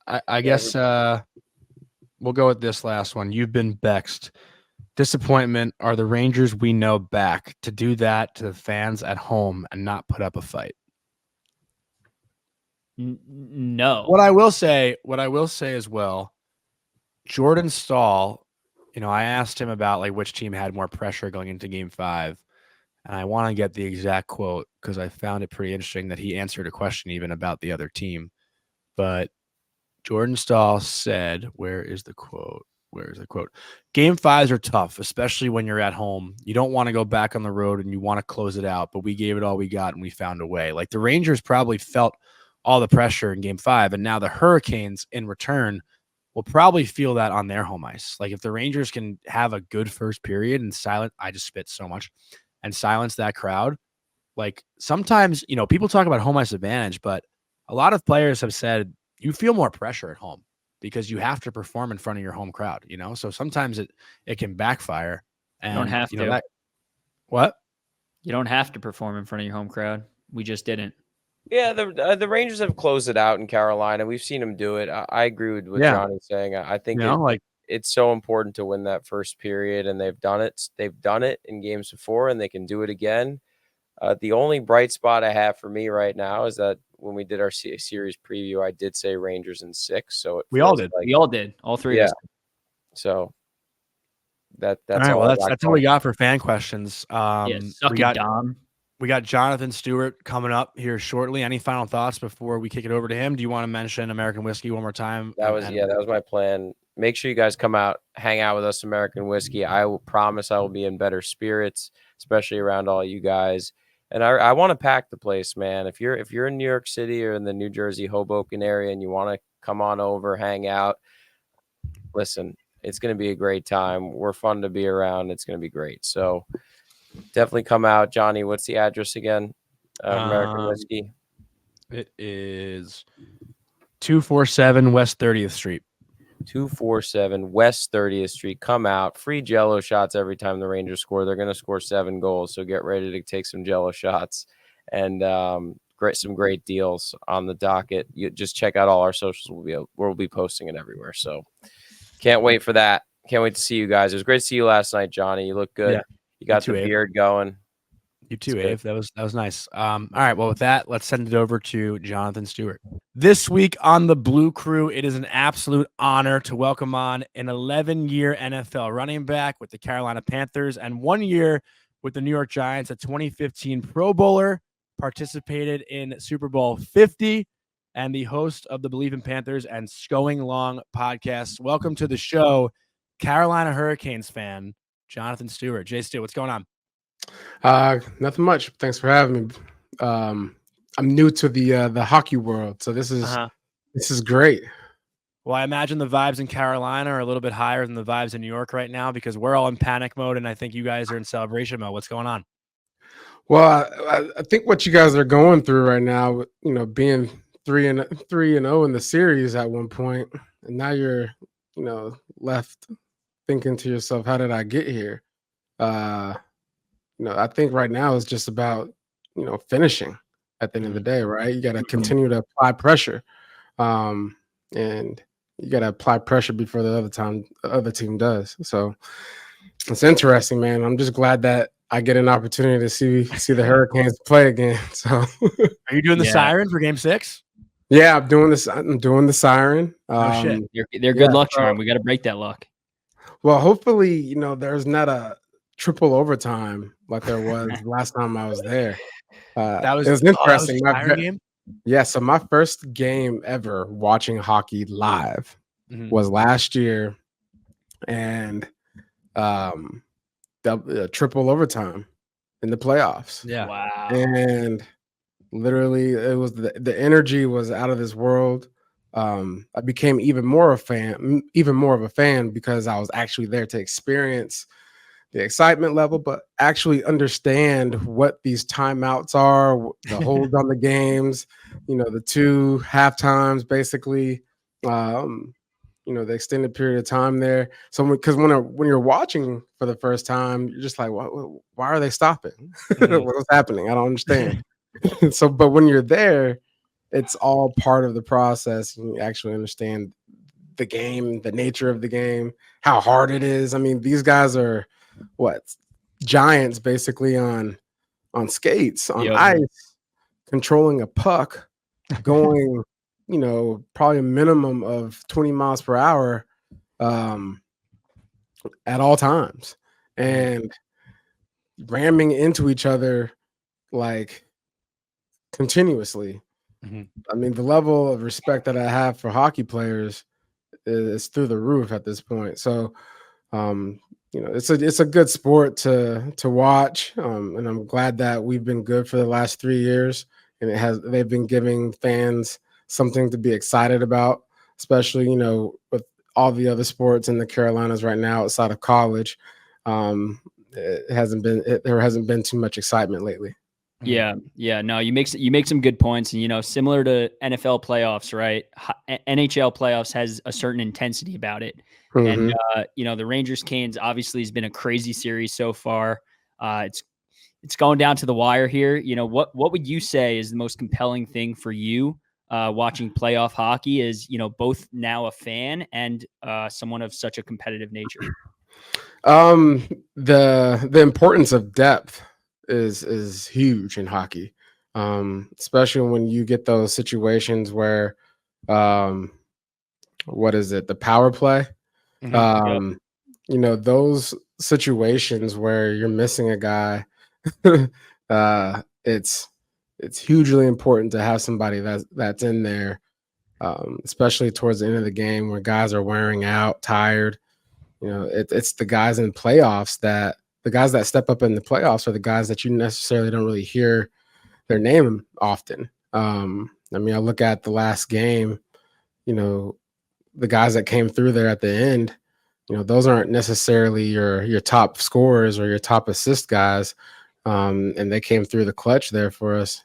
I guess we'll go with this last one. You've been Bexed. Disappointment, are the Rangers we know back to do that to the fans at home and not put up a fight? No. What I will say as well, Jordan Stahl, I asked him about like which team had more pressure going into Game 5, and I want to get the exact quote because I found it pretty interesting that he answered a question even about the other team. But Jordan Stahl said, where is the quote? Game 5s are tough, especially when you're at home. You don't want to go back on the road and you want to close it out, but we gave it all we got and we found a way. Like the Rangers probably felt all the pressure in Game 5, and now the Hurricanes in return will probably feel that on their home ice. Like if the Rangers can have a good first period and I just spit so much, and silence that crowd. Like sometimes, people talk about home ice advantage, but a lot of players have said you feel more pressure at home because you have to perform in front of your home crowd, So sometimes it can backfire. And you don't have to. What? You don't have to perform in front of your home crowd. We just didn't. Yeah, the Rangers have closed it out in Carolina. We've seen them do it. I agree with what Johnny's saying. I think it's so important to win that first period, and they've done it. They've done it in games before, and they can do it again. The only bright spot I have for me right now is that when we did our series preview, I did say Rangers in 6. So we all did. We all did. All three of us. So that's all right. Well, that's all we got for fan questions. Dom. We got Jonathan Stewart coming up here shortly. Any final thoughts before we kick it over to him? Do you want to mention American Whiskey one more time? That was my plan. Make sure you guys come out, hang out with us, American Whiskey. I will promise I will be in better spirits, especially around all you guys. And I want to pack the place, man. If you're in New York City or in the New Jersey, Hoboken area and you want to come on over, hang out, listen, it's going to be a great time. We're fun to be around. It's going to be great. So definitely come out. Johnny, what's the address again? American Whiskey. It is 247 West 30th Street. 247 West 30th Street. Come out. Free Jello shots every time the Rangers score. They're going to score 7 goals, so get ready to take some Jello shots. And some great deals on the docket. You just check out all our socials. We'll be posting it everywhere. So can't wait for that. Can't wait to see you guys. It was great to see you last night, Johnny. You look good. Yeah. You got the beard going. You too, Ave. That was nice. All right. Well, with that, let's send it over to Jonathan Stewart. This week on the Blue Crew, it is an absolute honor to welcome on an 11-year NFL running back with the Carolina Panthers and 1 year with the New York Giants, a 2015 Pro Bowler, participated in Super Bowl 50, and the host of the Believe in Panthers and Going Long podcast. Welcome to the show, Carolina Hurricanes fan, Jonathan Stewart. Jay Stu, what's going on? Nothing much. Thanks for having me. I'm new to the hockey world, so this is great. Well, I imagine the vibes in Carolina are a little bit higher than the vibes in New York right now because we're all in panic mode, and I think you guys are in celebration mode. What's going on? Well, I think what you guys are going through right now, being 3-0 in the series at one point, and now you're, left thinking to yourself, how did I get here? I think right now it's just about, finishing at the end of the day, right? You got to continue to apply pressure. And you got to apply pressure before the other team does. So it's interesting, man. I'm just glad that I get an opportunity to see the Hurricanes play again. So are you doing the siren for Game 6? Yeah, I'm doing this. I'm doing the siren. Oh shit. They're good luck charm. We got to break that luck. Well, hopefully, there's not a triple overtime like there was last time I was there. It was interesting. Game? Yeah, so my first game ever watching hockey live was last year, and triple overtime in the playoffs. Yeah, wow. And literally, it was the energy was out of this world. I became even more of a fan because I was actually there to experience the excitement level, but actually understand what these timeouts are, the holds on the games, the 2 halftimes, basically, the extended period of time there. So because when you're watching for the first time, you're just like, why are they stopping? What's happening? I don't understand. So, but when you're there, it's all part of the process. And you actually understand the game, the nature of the game, how hard it is. I mean, these guys are giants basically on skates, on ice, controlling a puck, going, probably a minimum of 20 miles per hour at all times, and ramming into each other like continuously. I mean, the level of respect that I have for hockey players is through the roof at this point. So, it's a good sport to watch, and I'm glad that we've been good for the last 3 years, and they've been giving fans something to be excited about, especially with all the other sports in the Carolinas right now outside of college. There hasn't been too much excitement lately. Yeah. No, you make some good points, and similar to NFL playoffs, right? NHL playoffs has a certain intensity about it, and the Rangers Canes obviously has been a crazy series so far. It's it's going down to the wire here. You know, what would you say is the most compelling thing for you watching playoff hockey? Is, you know, both now a fan and someone of such a competitive nature? The importance of depth is huge in hockey, especially when you get those situations where, what is it, the power play? Yep. You know, those situations where you're missing a guy, it's hugely important to have somebody that's in there, especially towards the end of the game where guys are wearing out, tired. You know, it's the guys in playoffs the guys that step up in the playoffs are the guys that you necessarily don't really hear their name often. I mean, I look at the last game, you know, the guys that came through there at the end, you know, those aren't necessarily your top scorers or your top assist guys. And they came through the clutch there for us,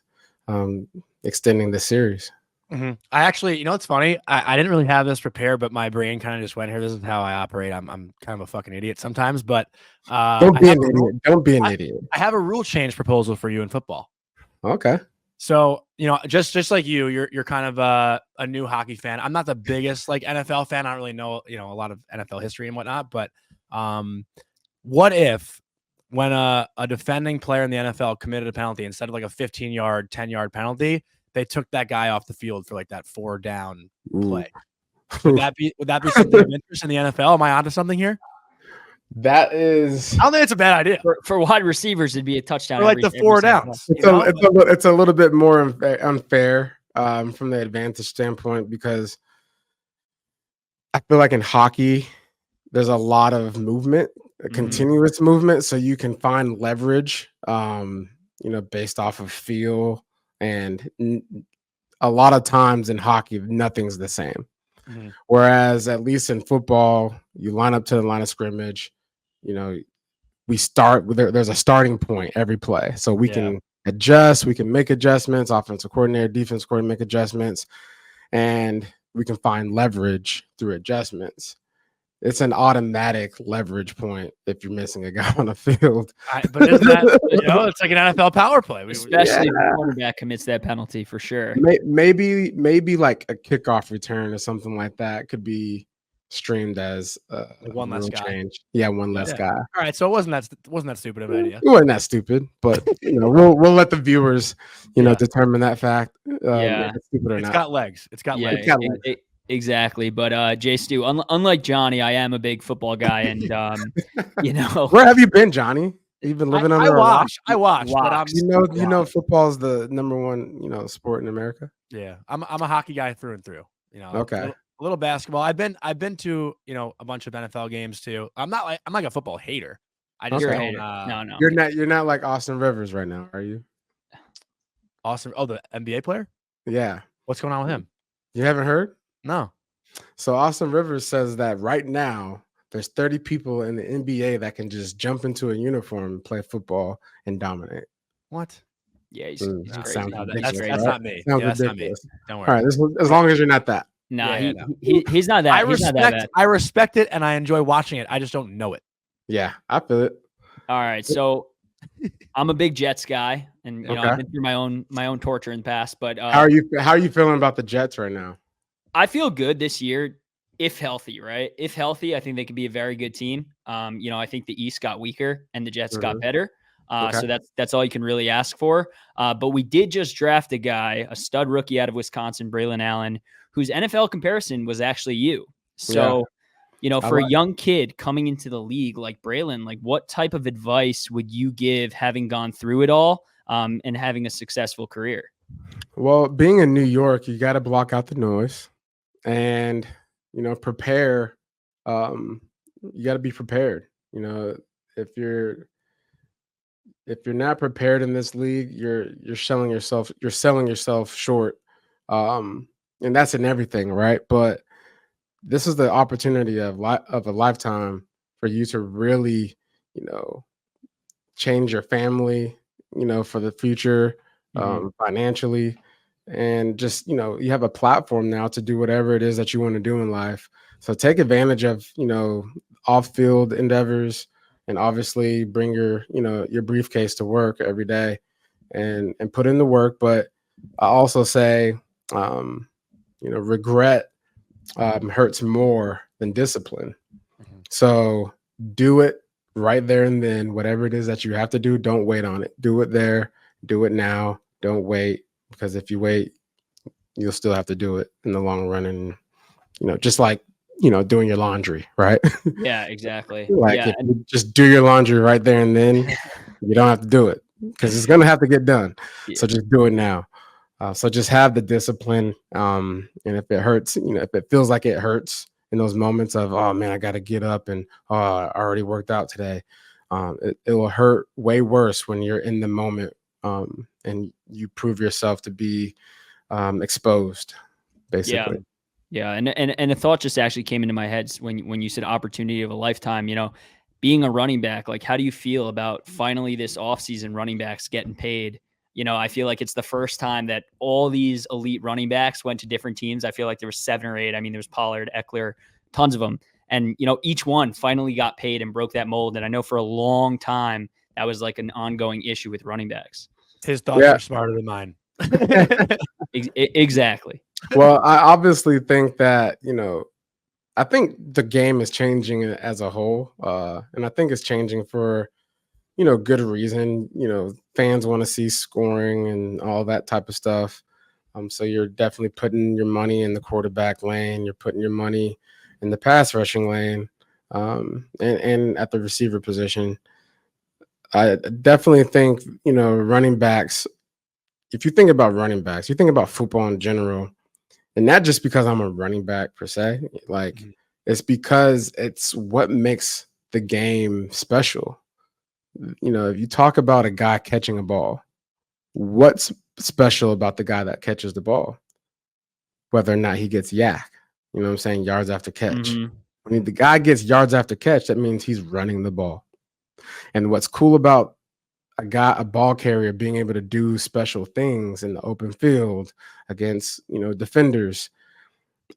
extending the series. Mm-hmm. I actually, you know, it's funny. I didn't really have this prepared, but my brain kind of just went here. This is how I operate. I'm kind of a fucking idiot sometimes, but Don't be an idiot. Don't be an idiot. I have a rule change proposal for you in football. Okay. So, you know, just like you're kind of a new hockey fan. I'm not the biggest like NFL fan. I don't really know, you know, a lot of NFL history and whatnot, but what if when a defending player in the NFL committed a penalty, instead of like a 15-yard, 10-yard penalty, they took that guy off the field for like that 4-down play? Would that be something of interest in the NFL? Am I onto something here? That is, I don't think it's a bad idea. For wide receivers, it'd be a touchdown. For like the 4 downs. It's a little bit more unfair from the advantage standpoint, because I feel like in hockey, there's a lot of movement, continuous movement, so you can find leverage, you know, based off of feel. And a lot of times in hockey, nothing's the same. Mm-hmm. Whereas at least in football, you line up to the line of scrimmage, you know, we start with there's a starting point every play. So we can adjust, we can make adjustments, offensive coordinator, defense coordinator make adjustments, and we can find leverage through adjustments. It's an automatic leverage point if you're missing a guy on the field. But isn't that, you know, it's like an NFL power play. Especially if the quarterback commits that penalty, for sure. Maybe like a kickoff return or something like that could be streamed as one less guy. Change. Yeah, one less guy. All right, so it wasn't that stupid of an idea. It wasn't that stupid, but you know, we'll let the viewers, you know, determine that fact. If it's stupid or not. It's got legs. It's got legs. Exactly. But Jay Stu, unlike Johnny, I am a big football guy, and you know, where have you been, Johnny? You've been living under a rock. I watch. But you know, football is the number one, you know, sport in America. Yeah, I'm a hockey guy through and through. You know, okay. A little basketball. I've been to, you know, a bunch of NFL games too. I'm like a football hater. I just don't. No. You're not like Austin Rivers right now, are you? Austin? Oh, the NBA player? Yeah. What's going on with him? You haven't heard? No. So Austin Rivers says that right now there's 30 people in the NBA that can just jump into a uniform and play football and dominate. What? Yeah, he's crazy. That's not me. That's not me. Don't worry. All right, as long as you're not that. No, he's not that. I respect it and I enjoy watching it. I just don't know it. Yeah, I feel it. All right, so I'm a big Jets guy, and you know, I've been through my own torture in the past. But how are you feeling about the Jets right now? I feel good this year, if healthy, right? If healthy, I think they could be a very good team. You know, I think the East got weaker and the Jets got better. So that's all you can really ask for. But we did just draft a guy, a stud rookie out of Wisconsin, Braylon Allen, whose NFL comparison was actually you. So, you know, for a young kid coming into the league like Braylon, like what type of advice would you give, having gone through it all and having a successful career? Well, being in New York, you got to block out the noise. And, you know, prepare. You got to be prepared. You know, if you're not prepared in this league, you're selling yourself short. And that's in everything, right? But this is the opportunity of a lifetime for you to really, you know, change your family, you know, for the future, financially. And just, you know, you have a platform now to do whatever it is that you want to do in life. So take advantage of, you know, off-field endeavors, and obviously bring your briefcase to work every day and put in the work. But I also say, regret hurts more than discipline. Mm-hmm. So do it right there and then. Whatever it is that you have to do, don't wait on it. Do it there. Do it now. Don't wait, because if you wait, you'll still have to do it in the long run. And just like doing your laundry, right? Yeah, exactly. If you just do your laundry right there and then, you don't have to do it because it's gonna have to get done. Yeah. So just do it now. So just have the discipline. And if it hurts, if it feels like it hurts in those moments of, oh man, I got to get up and I already worked out today. It will hurt way worse when you're in the moment and you prove yourself to be exposed, basically. Yeah. And a thought just actually came into my head when you said opportunity of a lifetime. Being a running back, like, how do you feel about finally this offseason running backs getting paid? I feel like it's the first time that all these elite running backs went to different teams. I feel like there was 7 or 8. I mean, there was Pollard, Eckler, tons of them. And, each one finally got paid and broke that mold. And I know for a long time, that was like an ongoing issue with running backs. His thoughts are smarter than mine. Exactly. Well, I obviously think that, I think the game is changing as a whole. And I think it's changing for, good reason. Fans want to see scoring and all that type of stuff. So you're definitely putting your money in the quarterback lane. You're putting your money in the pass rushing lane, and at the receiver position. I definitely think, running backs, if you think about running backs, you think about football in general, and not just because I'm a running back per se, like it's because it's what makes the game special. If you talk about a guy catching a ball, what's special about the guy that catches the ball? Whether or not he gets yak, yards after catch. Mm-hmm. When the guy gets yards after catch, that means he's running the ball. And what's cool about a ball carrier being able to do special things in the open field against, defenders,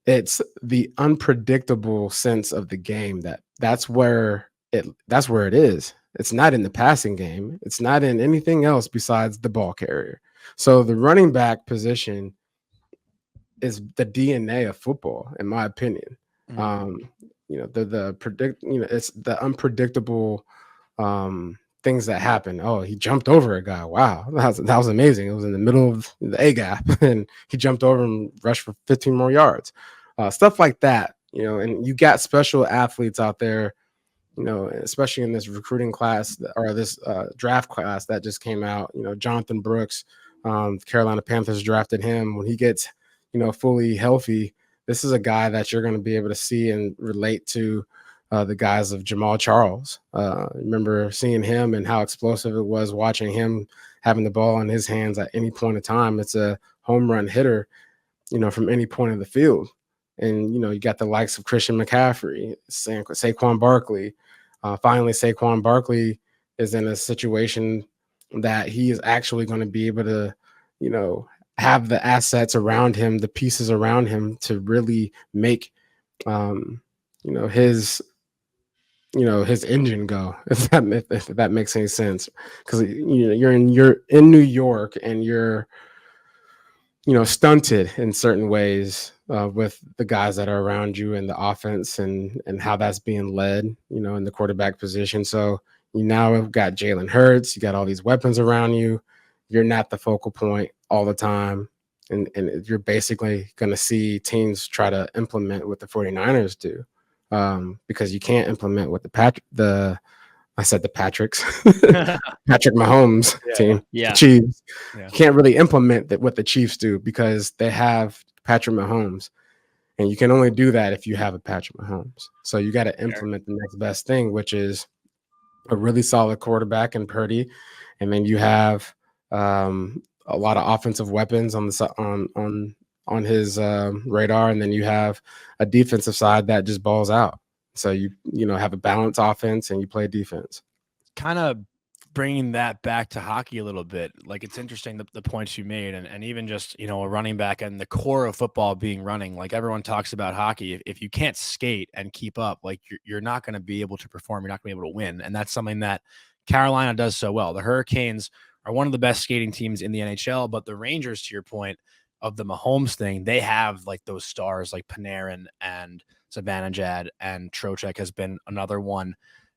it's the unpredictable sense of the game that's where it is. It's not in the passing game. It's not in anything else besides the ball carrier. So the running back position is the DNA of football, in my opinion. It's the unpredictable things that happen. Oh, he jumped over a guy. Wow, that was amazing. It was in the middle of the A gap, and he jumped over and rushed for 15 more yards. Stuff like that, and you got special athletes out there, especially in this recruiting class or this draft class that just came out. Jonathan Brooks, Carolina Panthers drafted him. When he gets, fully healthy, this is a guy that you're going to be able to see and relate to the guys of Jamal Charles. Remember seeing him and how explosive it was watching him having the ball in his hands at any point in time. It's a home run hitter, from any point of the field. And, you got the likes of Christian McCaffrey, Saquon Barkley. Finally, Saquon Barkley is in a situation that he is actually going to be able to, have the assets around him, the pieces around him to really make, his engine go, if that makes any sense. Because you're in New York and you're stunted in certain ways with the guys that are around you and the offense and how that's being led, in the quarterback position. So you now have got Jalen Hurts, you got all these weapons around you. You're not the focal point all the time. And you're basically going to see teams try to implement what the 49ers do. Because you can't implement what Patrick Mahomes team, the Chiefs. Yeah. You can't really implement what the Chiefs do because they have Patrick Mahomes, and you can only do that if you have a Patrick Mahomes. So you got to implement the next best thing, which is a really solid quarterback in Purdy, and then you have a lot of offensive weapons on his radar, and then you have a defensive side that just balls out. So you have a balanced offense and you play defense. Kind of bringing that back to hockey a little bit, like it's interesting the points you made, and even just a running back and the core of football being running. Like everyone talks about hockey, if you can't skate and keep up, like you're not going to be able to perform. You're not going to be able to win, and that's something that Carolina does so well. The Hurricanes are one of the best skating teams in the NHL, but the Rangers, to your point of the Mahomes thing, they have like those stars like Panarin and Zibanejad, and Trocheck has been another one.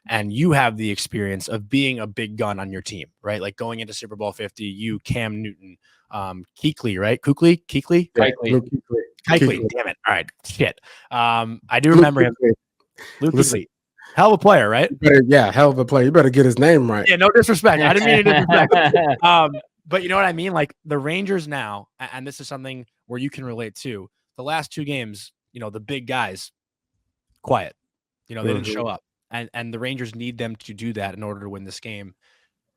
And you have the experience of being a big gun on your team, right? Like going into Super Bowl 50, you, Cam Newton, Kuechly, right? Kuechly? Damn it. All right. Shit. I do remember him. Luke Kuechly. Hell of a player, right? Hell of a player. You better get his name right. Yeah, no disrespect. I didn't mean to disrespect. But you know what I mean? Like the Rangers now, and this is something where you can relate to, the last 2 games, the big guys, quiet. They didn't show up. And the Rangers need them to do that in order to win this game.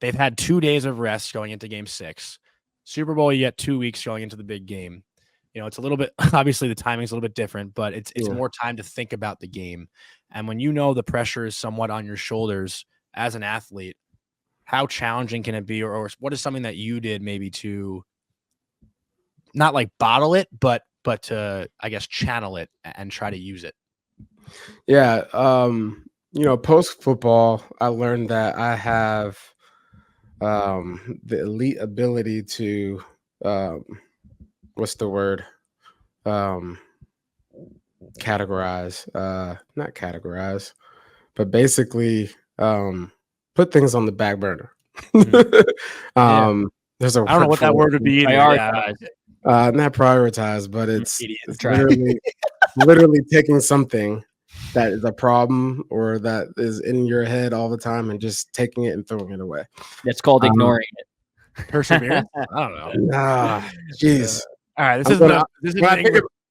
They've had 2 days of rest going into game 6. Super Bowl, you get 2 weeks going into the big game. It's a little bit, obviously the timing's a little bit different, but it's more time to think about the game. And when the pressure is somewhat on your shoulders as an athlete, how challenging can it be? Or what is something that you did maybe to not like bottle it, but to, I guess, channel it and try to use it? Yeah. Post football, I learned that I have the elite ability to what's the word? Categorize, not categorize, but basically put things on the back burner. There's I don't know what that word would be. Prioritize. Not prioritize, but it's literally taking something that is a problem or that is in your head all the time and just taking it and throwing it away. That's called ignoring it. Perseverance? I don't know. Jeez. All right.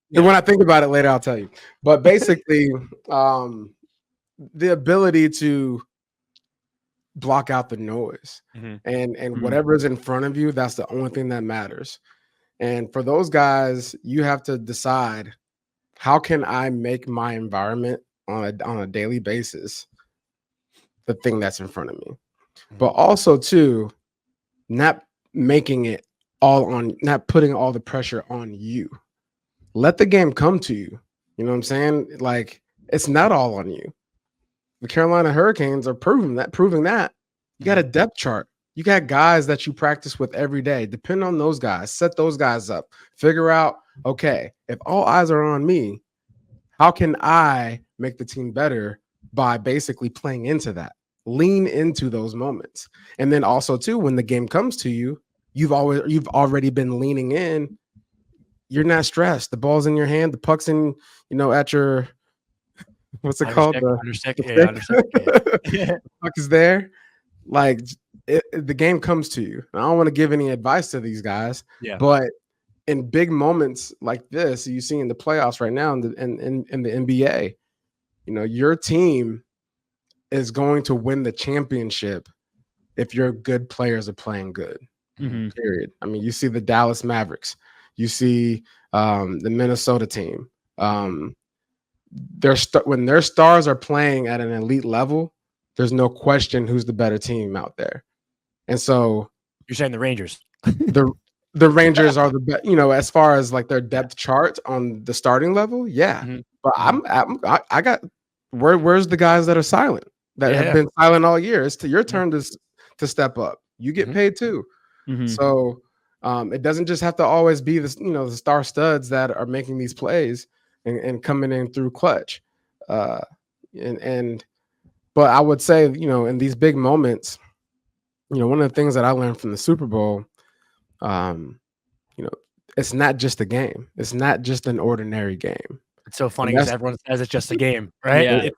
When I think about it later, I'll tell you. But basically, the ability to block out the noise and whatever is in front of you, that's the only thing that matters. And for those guys, you have to decide, how can I make my environment on a daily basis the thing that's in front of me? But also, too, not making it not putting all the pressure on you. Let the game come to you. You know what I'm saying? Like, it's not all on you. The Carolina Hurricanes are proving that. You got a depth chart. You got guys that you practice with every day. Depend on those guys. Set those guys up. Figure out, okay, if all eyes are on me, how can I make the team better by basically playing into that? Lean into those moments. And then also, too, when the game comes to you, you've already been leaning in. You're not stressed. The ball's in your hand. The puck's in, at your, what's it called? The puck is there. Like, the game comes to you. I don't want to give any advice to these guys, but in big moments like this, you see in the playoffs right now in the NBA, your team is going to win the championship if your good players are playing good. Period. I mean, you see the Dallas Mavericks, you see the Minnesota team. When their stars are playing at an elite level, there's no question who's the better team out there. And so you're saying the Rangers. The Rangers are the best, as far as like their depth chart on the starting level. Yeah. But I got where's the guys that are silent, that have been silent all year? It's your turn to step up. You get paid too. So it doesn't just have to always be the star studs that are making these plays and coming in through clutch. But I would say, in these big moments, one of the things that I learned from the Super Bowl, it's not just a game. It's not just an ordinary game. It's so funny because everyone says it's just a game, right? Yeah,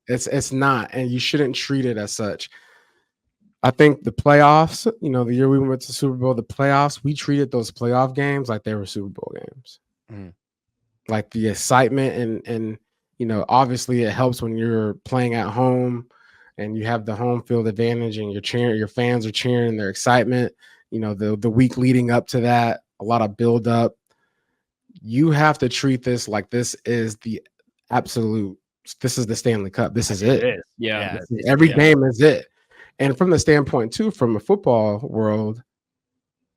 it's not, and you shouldn't treat it as such. I think the playoffs, the year we went to Super Bowl, the playoffs, we treated those playoff games like they were Super Bowl games. Like the excitement and obviously it helps when you're playing at home and you have the home field advantage and you're cheering, your fans are cheering their excitement, the week leading up to that, a lot of build up. You have to treat this like this is the absolute, this is the Stanley Cup. This is it. Yeah. Every game is it. And from the standpoint too, from a football world,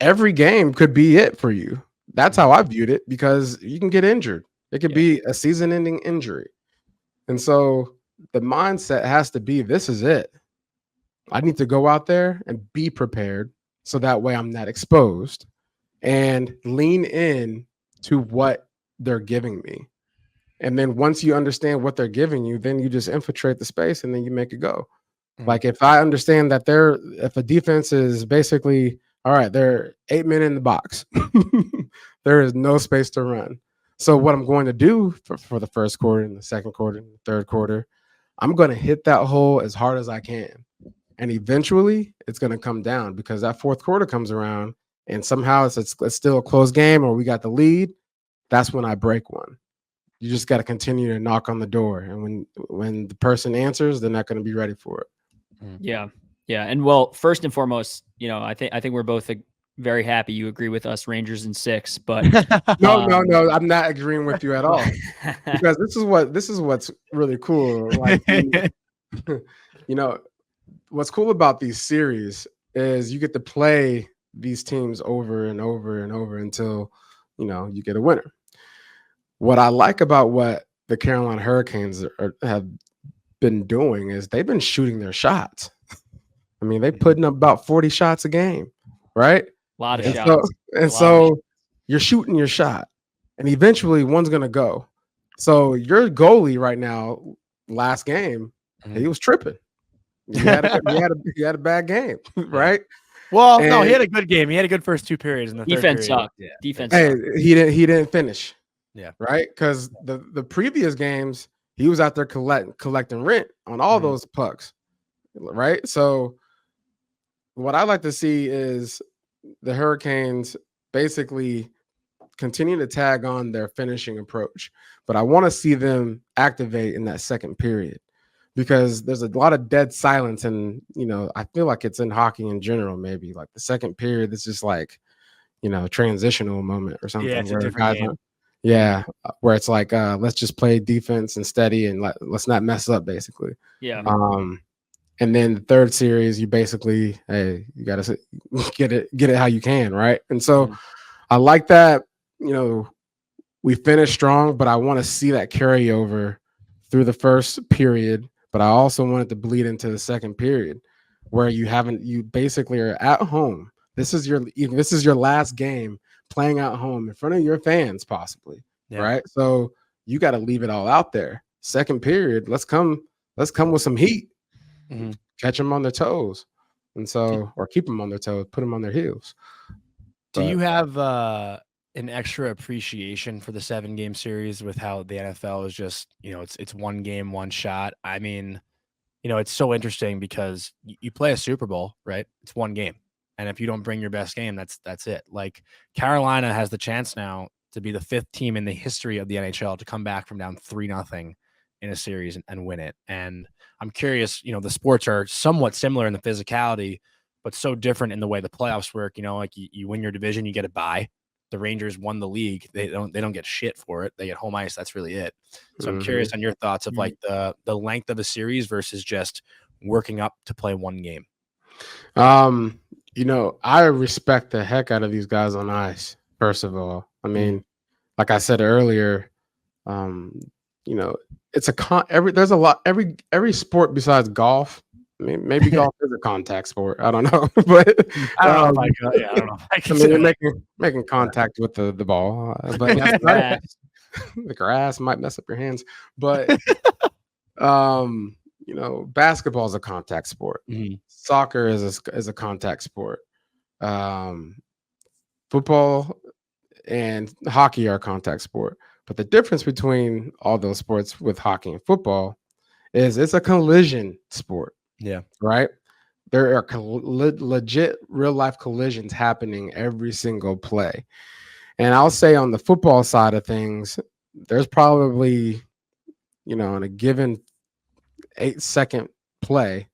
every game could be it for you. That's how I viewed it, because you can get injured. It could be a season-ending injury. And so the mindset has to be, this is it. I need to go out there and be prepared so that way I'm not exposed, and lean in to what they're giving me. And then once you understand what they're giving you, then you just infiltrate the space and then you make it go. Like if I understand that if a defense is basically, all right, they're 8 men in the box, there is no space to run. So what I'm going to do for the first quarter and the second quarter and the third quarter, I'm going to hit that hole as hard as I can. And eventually it's going to come down, because that fourth quarter comes around and somehow it's still a close game, or we got the lead. That's when I break one. You just got to continue to knock on the door. And when the person answers, they're not going to be ready for it. Yeah. Yeah. And well, first and foremost, I think we're both very happy you agree with us, Rangers in 6, but no, I'm not agreeing with you at all, because this is what's really cool. Like, what's cool about these series is you get to play these teams over and over and over until, you get a winner. What I like about what the Carolina Hurricanes have been doing is they've been shooting their shots. I mean, they're putting up about 40 shots a game, right? A lot of shots. So you're shooting your shot, and eventually one's going to go. So your goalie right now, last game, he was tripping. He had a bad game, right? Well, no, he had a good game. He had a good first 2 periods in the defense third sucked. Yeah. Defense sucked. He didn't finish. Yeah. Right? Because the previous games, he was out there collecting rent on all those pucks. Right? So what I like to see is the Hurricanes basically continue to tag on their finishing approach. But I want to see them activate in that second period, because there's a lot of dead silence. And, I feel like it's in hockey in general, maybe like the second period, it's just like, transitional moment or something. Yeah, it's a different game. Where it's like, let's just play defense and steady, and let's not mess up, basically. Yeah. And then the third series, you basically, hey, you got to get it how you can, right? And so I like that, we finished strong, but I want to see that carryover through the first period. But I also want it to bleed into the second period, where you basically are at home. This is your last game playing at home in front of your fans, possibly, right? So you got to leave it all out there. Second period, let's come with some heat, catch them on their toes, and so, or keep them on their toes, put them on their heels. Do you have an extra appreciation for the 7-game series with how the NFL is just, it's one game, one shot? I mean, it's so interesting because you play a Super Bowl, right? It's one game. And if you don't bring your best game, that's it. Like, Carolina has the chance now to be the 5th team in the history of the NHL to come back from down 3-0 in a series and win it. And I'm curious, the sports are somewhat similar in the physicality, but so different in the way the playoffs work. Like you win your division, you get a bye. The Rangers won the league. They don't get shit for it. They get home ice. That's really it. So I'm curious on your thoughts of like the length of a series versus just working up to play one game. I respect the heck out of these guys on ice. First of all, I mean, like I said earlier, it's there's a lot, every sport besides golf. I mean, maybe golf is a contact sport. I don't know, but I don't know if I can. You're making contact with the ball, but the grass might mess up your hands. But basketball is a contact sport. Soccer is a contact sport. Football and hockey are a contact sport. But the difference between all those sports with hockey and football is it's a collision sport. Yeah. Right? There are legit real life collisions happening every single play. And I'll say on the football side of things, there's probably, in a given 8-second play,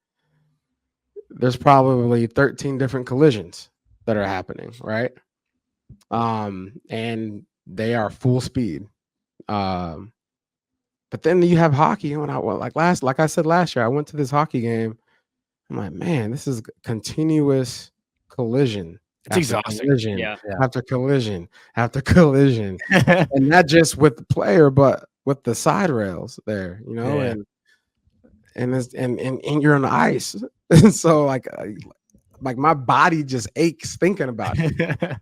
there's probably 13 different collisions that are happening, right? And they are full speed. But then you have hockey. Like I said last year, I went to this hockey game. I'm like, man, this is continuous collision. It's exhausting. Collision, after collision after collision, and not just with the player, but with the side rails there, and you're on the ice, so like my body just aches thinking about it.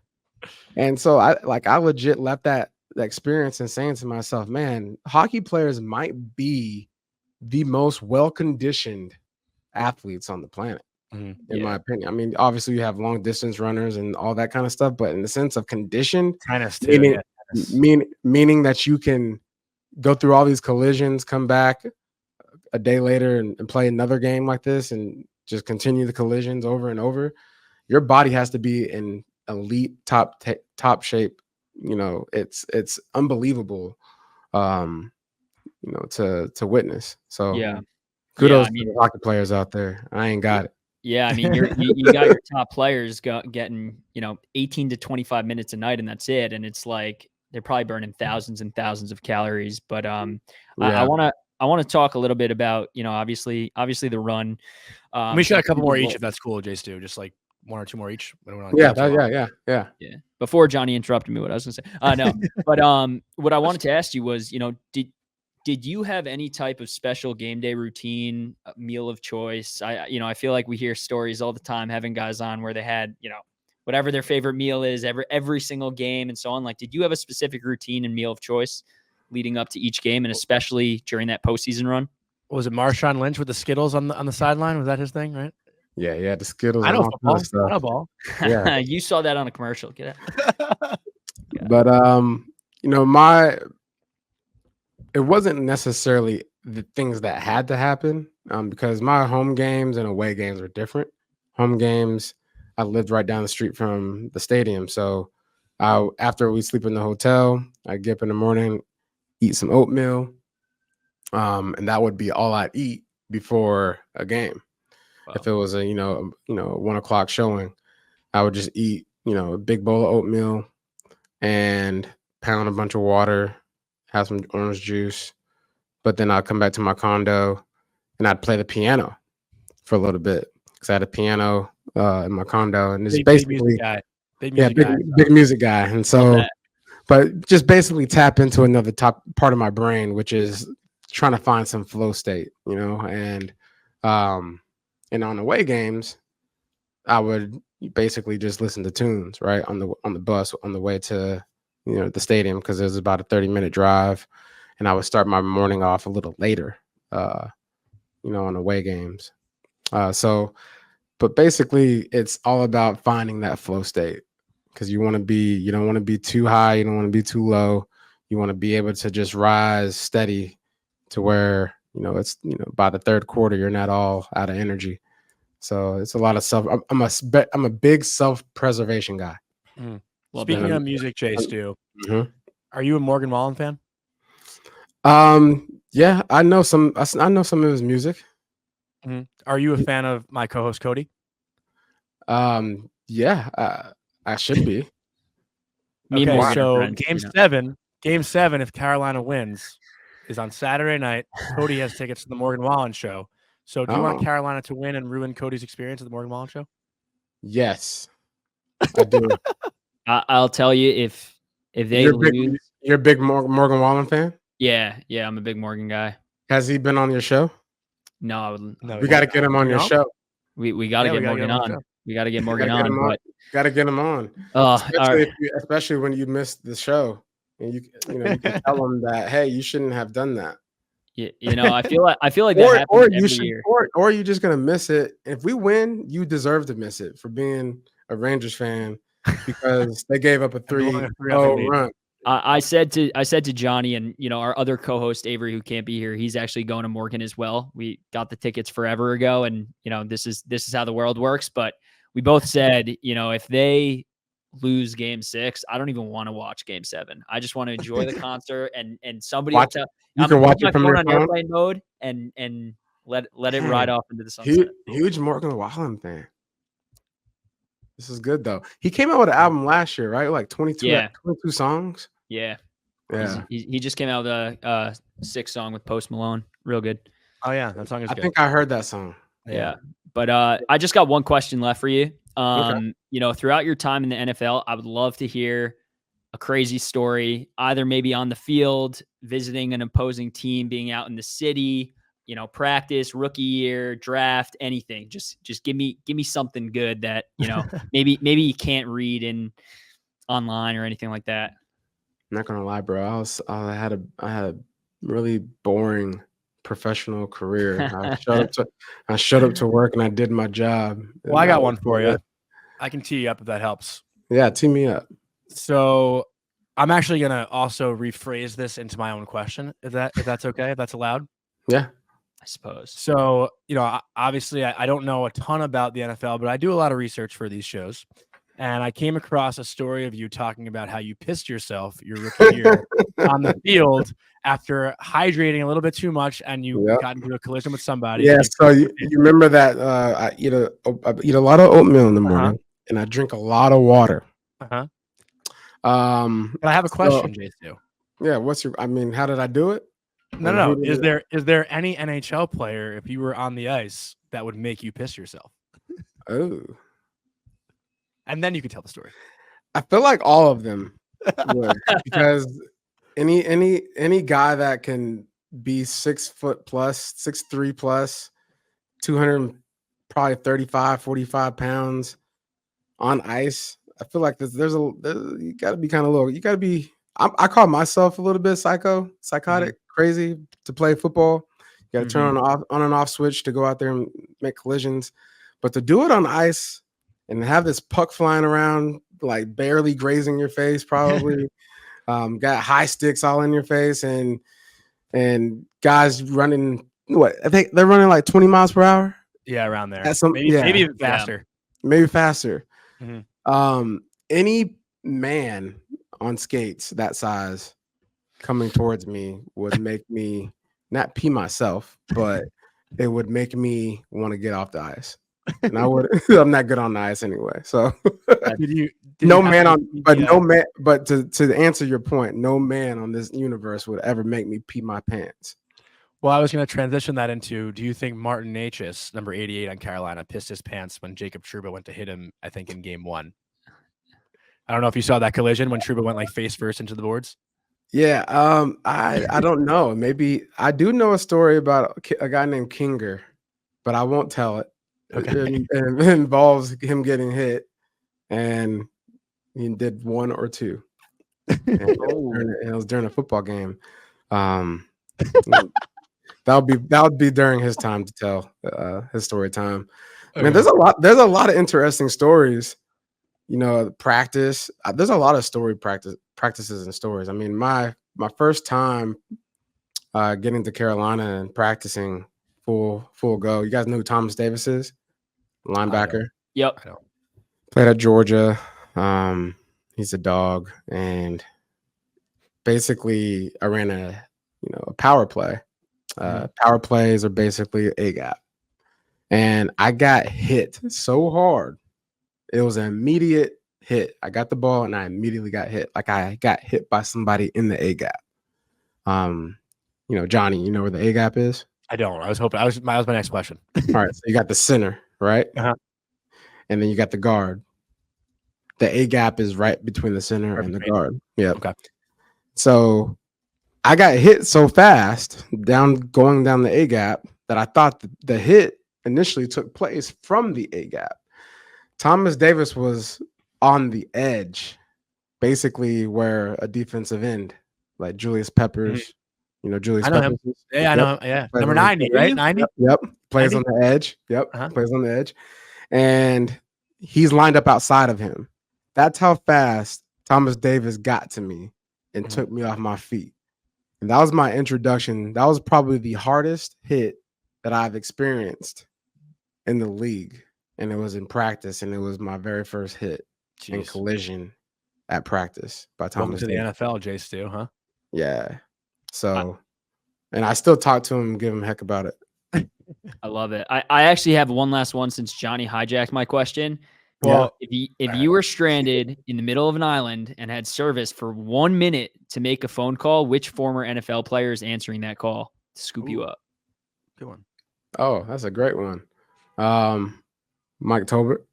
And so I legit left that experience and saying to myself, man, hockey players might be the most well-conditioned athletes on the planet. In my opinion. I mean, obviously you have long distance runners and all that kind of stuff, but in the sense of condition, meaning that you can go through all these collisions, come back a day later and play another game like this and just continue the collisions over and over. Your body has to be in elite top shape. It's unbelievable to witness. So kudos to the hockey players out there. I ain't got it. Yeah, I mean, you got your top players getting 18 to 25 minutes a night, and that's it. And it's like they're probably burning thousands and thousands of calories. But I want to talk a little bit about obviously the run. We should have a couple more each if that's cool, Jay Stu. Just like one or two more each. Yeah. Before Johnny interrupted me, what I was going to say. No, but what I wanted to ask you was, did you have any type of special game day routine, meal of choice? I feel like we hear stories all the time, having guys on where they had, whatever their favorite meal is every single game and so on. Like, did you have a specific routine and meal of choice leading up to each game, and especially during that postseason run? Was it Marshawn Lynch with the Skittles on the sideline? Was that his thing, right? Yeah, the Skittles. I know football. Yeah, you saw that on a commercial. Get out. But it wasn't necessarily the things that had to happen because my home games and away games are different. Home games, I lived right down the street from the stadium. So after we sleep in the hotel, I get up in the morning, eat some oatmeal, and that would be all I'd eat before a game. Wow. If it was a 1 o'clock showing, I would just eat a big bowl of oatmeal and pound a bunch of water, have some orange juice, but then I'd come back to my condo and I'd play the piano for a little bit because I had a piano in my condo, and it's basically big music guy. And so, but just basically tap into another top part of my brain, which is trying to find some flow state, and on away games, I would basically just listen to tunes right on the bus on the way to the stadium, because it was about a 30-minute drive, and I would start my morning off a little later on away games. But basically it's all about finding that flow state, because you don't want to be too high, you don't want to be too low, you want to be able to just rise steady to where it's by the third quarter you're not all out of energy. So it's a lot of I'm a big self-preservation guy. Well, speaking of music, Jay Stu, are you a Morgan Wallen fan? Yeah, I know some of his music. Are you a fan of my co-host Cody? Yeah, I should be. Okay, so game seven, if Carolina wins, is on Saturday night. Cody has tickets to the Morgan Wallen show. So do you want Carolina to win and ruin Cody's experience at the Morgan Wallen show? Yes, I do. I'll tell you, if they lose, you're a big Morgan Wallen fan. Yeah, I'm a big Morgan guy. Has he been on your show? No, we got to get him on your show. We got to get Morgan on. We got to get Morgan on. Got to get him on. Especially when you miss the show, and you can tell him that, hey, you shouldn't have done that. I feel like that happens every year. Or you're just gonna miss it. If we win, you deserve to miss it for being a Rangers fan, because they gave up a 3-0 run. I said to Johnny and our other co-host Avery, who can't be here, he's actually going to Morgan as well. We got the tickets forever ago, and this is how the world works. But we both said, if they lose game 6, I don't even want to watch game 7. I just want to enjoy the concert and somebody watch will tell. You can watch it from your phone on airplane mode and let it ride off into the sunset. Huge Morgan Wallen fan. This is good though. He came out with an album last year, right? Like 22 songs. Yeah. He just came out with a 6 song with Post Malone. Real good. Oh yeah, that song is good. I think I heard that song. Yeah. But I just got one question left for you. Okay. Throughout your time in the NFL, I would love to hear a crazy story, either maybe on the field, visiting an opposing team, being out in the city, practice, rookie year, draft, anything. Just give me something good that, maybe you can't read online or anything like that. I'm not gonna lie, bro. I had a really boring professional career. I showed up to work and I did my job. Well, I got one for you. I can tee you up if that helps. Yeah, tee me up. So I'm actually gonna also rephrase this into my own question, if that's okay, if that's allowed. Yeah, I suppose. So, obviously I don't know a ton about the NFL, but I do a lot of research for these shows. And I came across a story of you talking about how you pissed yourself your rookie year on the field after hydrating a little bit too much, and you got into a collision with somebody. Yeah, so you remember that I eat a lot of oatmeal in the morning, and I drink a lot of water. But I have a question, J2. Yeah, how did I do it? No. Is there any NHL player, if you were on the ice, that would make you piss yourself? Oh. And then you could tell the story. I feel like all of them would, because any guy that can be 6 foot plus, 6'3" plus, 200, probably 35, 45 pounds on ice. I feel like you got to be kind of low. You got to be. I call myself a little bit psychotic, crazy to play football. You got to turn on and off switch to go out there and make collisions, but to do it on ice and have this puck flying around, like barely grazing your face, probably got high sticks all in your face, and guys running. What I think they're running like 20 miles per hour. Yeah, around there. Maybe even faster. Maybe faster. Mm-hmm. Any man on skates that size coming towards me would make me not pee myself, but it would make me want to get off the ice. And I'm not good on the ice anyway. So but to answer your point, no man on this universe would ever make me pee my pants. Well, I was going to transition that into, do you think Martin Necas, number 88 on Carolina, pissed his pants when Jacob Trouba went to hit him, I think, in game 1? I don't know if you saw that collision when Trouba went like face first into the boards. Yeah, I don't know. Maybe I do know a story about a guy named Kinger, but I won't tell it. Okay. It involves him getting hit, and he did 1 or 2. And it was during a football game. That would be during his time to tell his story time. I mean, there's a lot of interesting stories. Practice. There's a lot of practices and stories. I mean, my first time getting to Carolina and practicing full go. You guys know who Thomas Davis is? Linebacker. Yep. Played at Georgia. He's a dog, and basically I ran a power play. Power plays are basically a gap, and I got hit so hard. It was an immediate hit. I got the ball and I immediately got hit. Like I got hit by somebody in the A gap. Johnny, you know where the A gap is? I don't. I was hoping. That was my next question. All right. So you got the center, right? And then you got the guard. The A gap is right between the center and the guard. Yeah. Okay. So I got hit so fast going down the A gap that I thought the hit initially took place from the A gap. Thomas Davis was on the edge, basically where a defensive end, like Julius Peppers, Julius I know Peppers. Him. Yeah, I know. Yeah, number 90, right? 90. Yep. Plays 90? On the edge. Yep. Plays on the edge, and he's lined up outside of him. That's how fast Thomas Davis got to me and took me off my feet. And that was my introduction. That was probably the hardest hit that I've experienced in the league. And it was in practice, and it was my very first hit and collision at practice by Thomas. Welcome to the NFL, J. Stu, huh? Yeah. So, and I still talk to him and give him heck about it. I love it. I actually have one last one since Johnny hijacked my question. Well, if you were stranded in the middle of an island and had service for 1 minute to make a phone call, which former NFL player is answering that call to scoop you up? Good one. Oh, that's a great one. Mike Tolbert.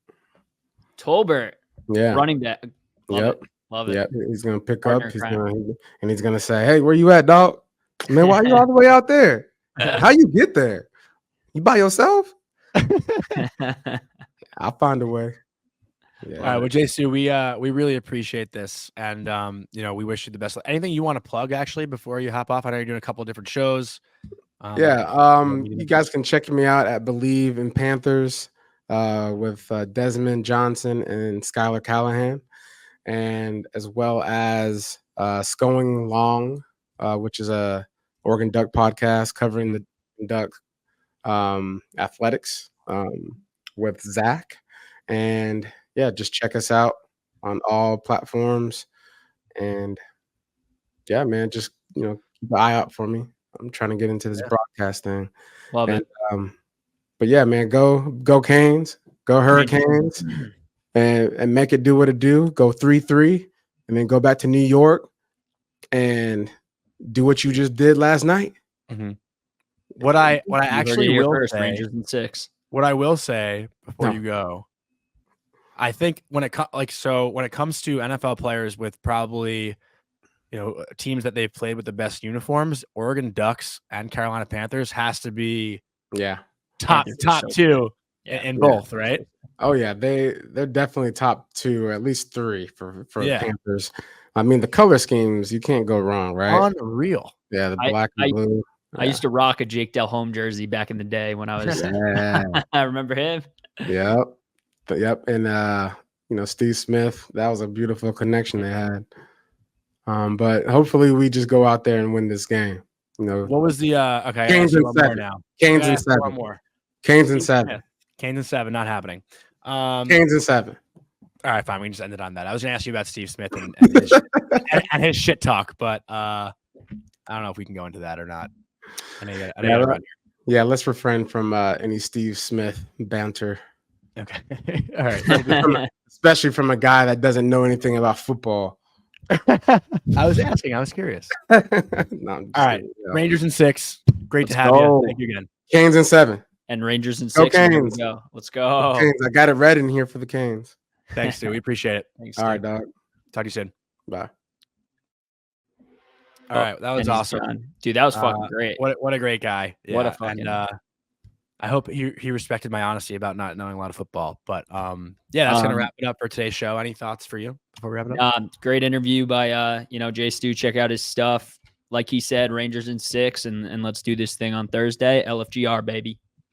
Yeah. Running back. Love it. Yep. He's gonna pick up. He's gonna say, "Hey, where you at, dog? Man, why are you all the way out there? How you get there? You by yourself?" I'll find a way. Yeah. All right. Well, JC, we really appreciate this, and we wish you the best. Anything you want to plug actually before you hop off? I know you're doing a couple of different shows. You guys can check me out at Believe in Panthers with Desmond Johnson and Skylar Callahan, and as well as Scoing Long, which is a Oregon Duck podcast covering the Duck athletics with Zach. And yeah, just check us out on all platforms. And yeah, man, just keep an eye out for me. I'm trying to get into this broadcast thing. Love it. But yeah, man, go Canes, go Hurricanes, and make it do what it do. Go 3-3, and then go back to New York and do what you just did last night. Mm-hmm. What I actually will say, Rangers in 6. What I will say before you go, I think when it comes to NFL players with probably teams that they've played with the best uniforms, Oregon Ducks and Carolina Panthers has to be top two in both, right? Oh yeah, they're definitely top 2 or at least 3 for Panthers. I mean, the color schemes, you can't go wrong, right? Unreal. Yeah, the black and blue. I used to rock a Jake Delhomme jersey back in the day when I was I remember him. Yep. And Steve Smith, that was a beautiful connection they had. But hopefully we just go out there and win this game. What was the okay? Canes and 7 now. Canes and 7. One more. Canes and 7. Canes and 7, not happening. Canes and 7. All right, fine. We can just end it on that. I was going to ask you about Steve Smith and his shit talk, but I don't know if we can go into that or not. Let's refrain from any Steve Smith banter. Okay. All right. Especially from a guy that doesn't know anything about football. I was asking. I was curious. No, all right. Rangers in 6. Great to have you. Thank you again. Canes in 7. And Rangers in 6. Canes. Let's go. Canes. I got it red in here for the Canes. Thanks, dude. We appreciate it. Thanks, all right, dog. Talk to you soon. Bye. All right, that was awesome, dude. That was fucking great. What a great guy. Yeah. What a fucking. And I hope he respected my honesty about not knowing a lot of football. But that's gonna wrap it up for today's show. Any thoughts for you before we wrap it up? Great interview by Jay Stu. Check out his stuff. Like he said, Rangers in 6, and let's do this thing on Thursday. LFGR, baby.